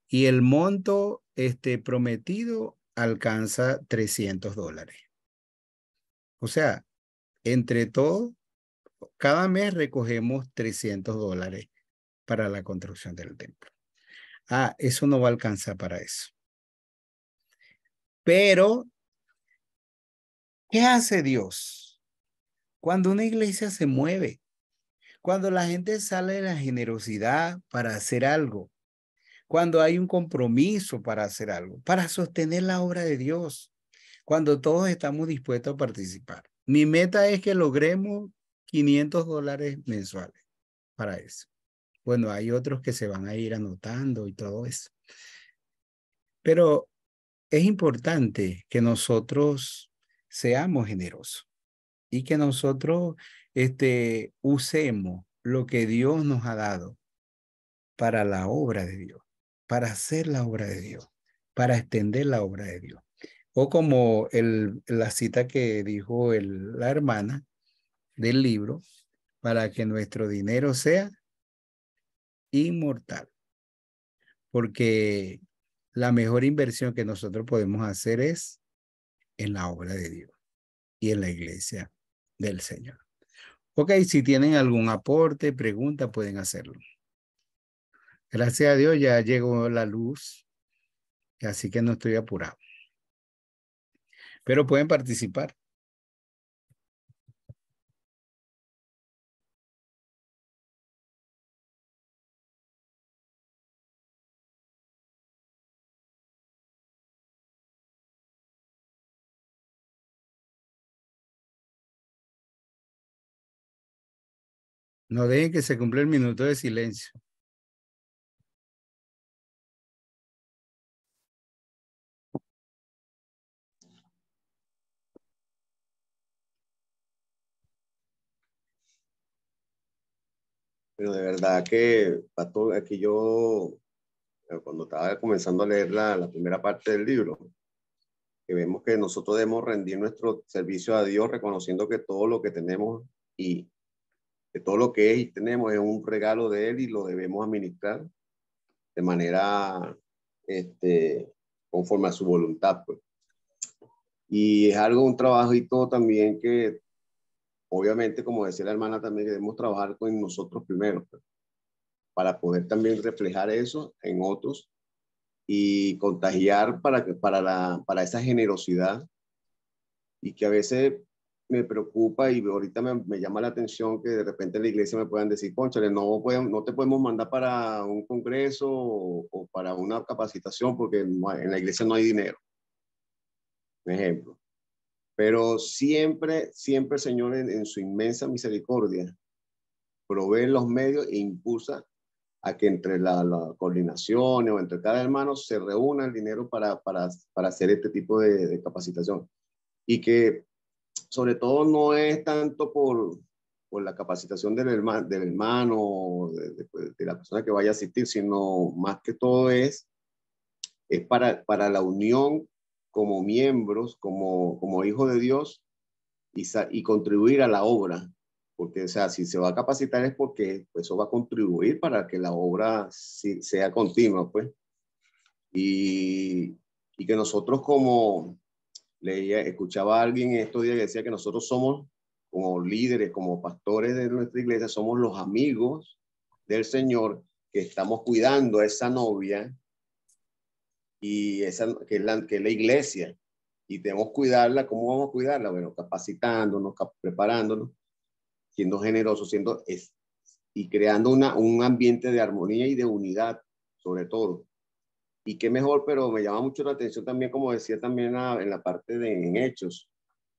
Y el monto prometido alcanza $300. O sea, entre todos, cada mes recogemos $300 para la construcción del templo. Eso no va a alcanzar para eso. Pero, ¿qué hace Dios? Cuando una iglesia se mueve, cuando la gente sale de la generosidad para hacer algo, cuando hay un compromiso para hacer algo, para sostener la obra de Dios, cuando todos estamos dispuestos a participar. Mi meta es que logremos $500 mensuales para eso. Bueno, hay otros que se van a ir anotando y todo eso. Pero es importante que nosotros seamos generosos y que nosotros usemos lo que Dios nos ha dado para la obra de Dios, para hacer la obra de Dios, para extender la obra de Dios. O como la cita que dijo la hermana del libro, para que nuestro dinero sea inmortal. Porque la mejor inversión que nosotros podemos hacer es en la obra de Dios y en la iglesia del Señor. Ok, si tienen algún aporte, pregunta, pueden hacerlo. Gracias a Dios ya llegó la luz, así que no estoy apurado. Pero pueden participar. No dejen que se cumpla el minuto de silencio. Pero de verdad que, pastor, aquí yo, cuando estaba comenzando a leer la primera parte del libro, que vemos que nosotros debemos rendir nuestro servicio a Dios, reconociendo que todo lo que tenemos y que todo lo que es y tenemos es un regalo de Él y lo debemos administrar de manera conforme a su voluntad, pues. Y es algo, un trabajito también que, obviamente, como decía la hermana, también debemos trabajar con nosotros primero, pues, para poder también reflejar eso en otros y contagiar para esa generosidad, y que a veces me preocupa y ahorita me llama la atención que de repente en la iglesia me puedan decir, cónchale, no te podemos mandar para un congreso o para una capacitación porque en la iglesia no hay dinero, por ejemplo. Pero siempre, siempre el Señor en su inmensa misericordia provee los medios e impulsa a que entre la coordinación o entre cada hermano se reúna el dinero para hacer este tipo de capacitación. Y que sobre todo no es tanto por la capacitación del hermano de la persona que vaya a asistir, sino más que todo es para la unión como miembros, como hijos de Dios y contribuir a la obra. Porque, o sea, si se va a capacitar es porque pues, eso va a contribuir para que la obra sea continua, pues. Y que nosotros como escuchaba a alguien estos días que decía que nosotros somos como líderes, como pastores de nuestra iglesia, somos los amigos del Señor que estamos cuidando a esa novia y que es la iglesia. Y debemos cuidarla. ¿Cómo vamos a cuidarla? Bueno, capacitándonos, preparándonos, siendo generosos, y creando un ambiente de armonía y de unidad, sobre todo. Y qué mejor, pero me llama mucho la atención también, como decía también en la parte en Hechos,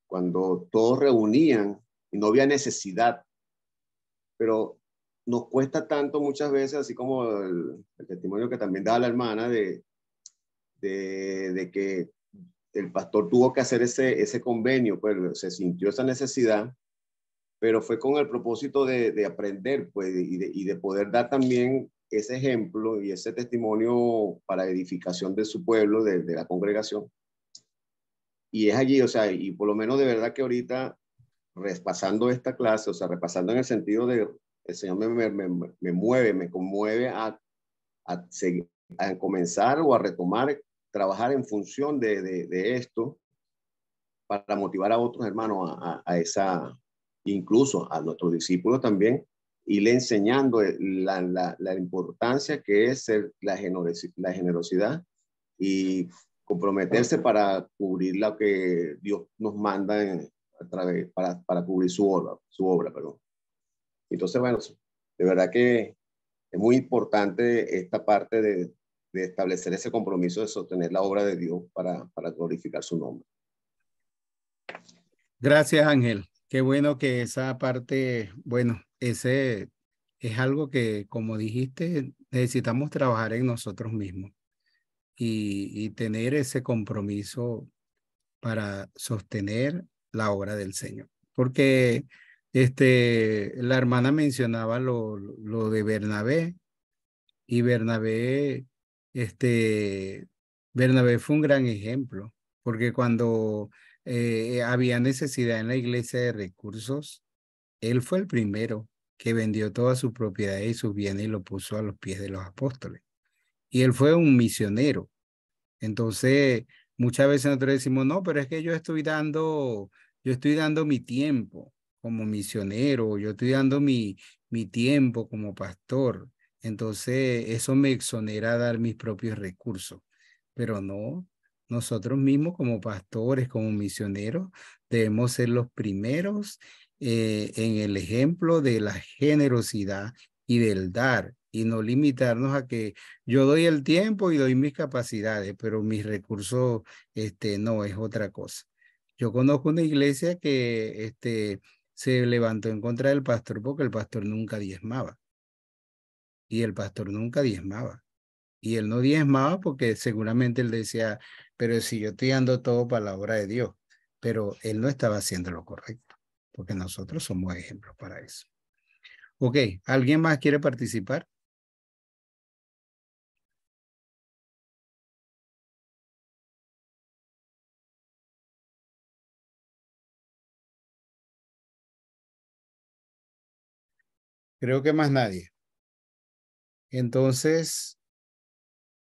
cuando todos reunían y no había necesidad, pero nos cuesta tanto muchas veces, así como el testimonio que también daba la hermana de que el pastor tuvo que hacer ese convenio, pues se sintió esa necesidad, pero fue con el propósito de aprender, pues, y de poder dar también ese ejemplo y ese testimonio para edificación de su pueblo, de la congregación. Y es allí, o sea, y por lo menos de verdad que ahorita, repasando esta clase, o sea, repasando en el sentido de, el Señor me conmueve a seguir, a comenzar o a retomar, trabajar en función de esto, para motivar a otros hermanos incluso a nuestros discípulos también, y le enseñando la importancia que es la generosidad y comprometerse para cubrir lo que Dios nos manda para cubrir su obra, perdón. Entonces, bueno, de verdad que es muy importante esta parte de establecer ese compromiso de sostener la obra de Dios para glorificar su nombre. Gracias, Ángel. Qué bueno que esa parte, bueno, ese es algo que, como dijiste, necesitamos trabajar en nosotros mismos y tener ese compromiso para sostener la obra del Señor. Porque la hermana mencionaba lo de Bernabé, y Bernabé fue un gran ejemplo, porque cuando había necesidad en la iglesia de recursos, él fue el primero que vendió toda su propiedad y sus bienes y lo puso a los pies de los apóstoles. Y él fue un misionero. Entonces, muchas veces nosotros decimos, no, pero es que yo estoy dando mi tiempo como misionero, yo estoy dando mi tiempo como pastor. Entonces, eso me exonera a dar mis propios recursos. Pero no, nosotros mismos como pastores, como misioneros, debemos ser los primeros en el ejemplo de la generosidad y del dar, y no limitarnos a que yo doy el tiempo y doy mis capacidades, pero mis recursos, no, es otra cosa. Yo conozco una iglesia que, se levantó en contra del pastor porque el pastor nunca diezmaba. Y el pastor nunca diezmaba. Y él no diezmaba porque seguramente él decía, pero si yo estoy dando todo para la obra de Dios, pero él no estaba haciendo lo correcto, porque nosotros somos ejemplos para eso. Ok, ¿alguien más quiere participar? Creo que más nadie. Entonces,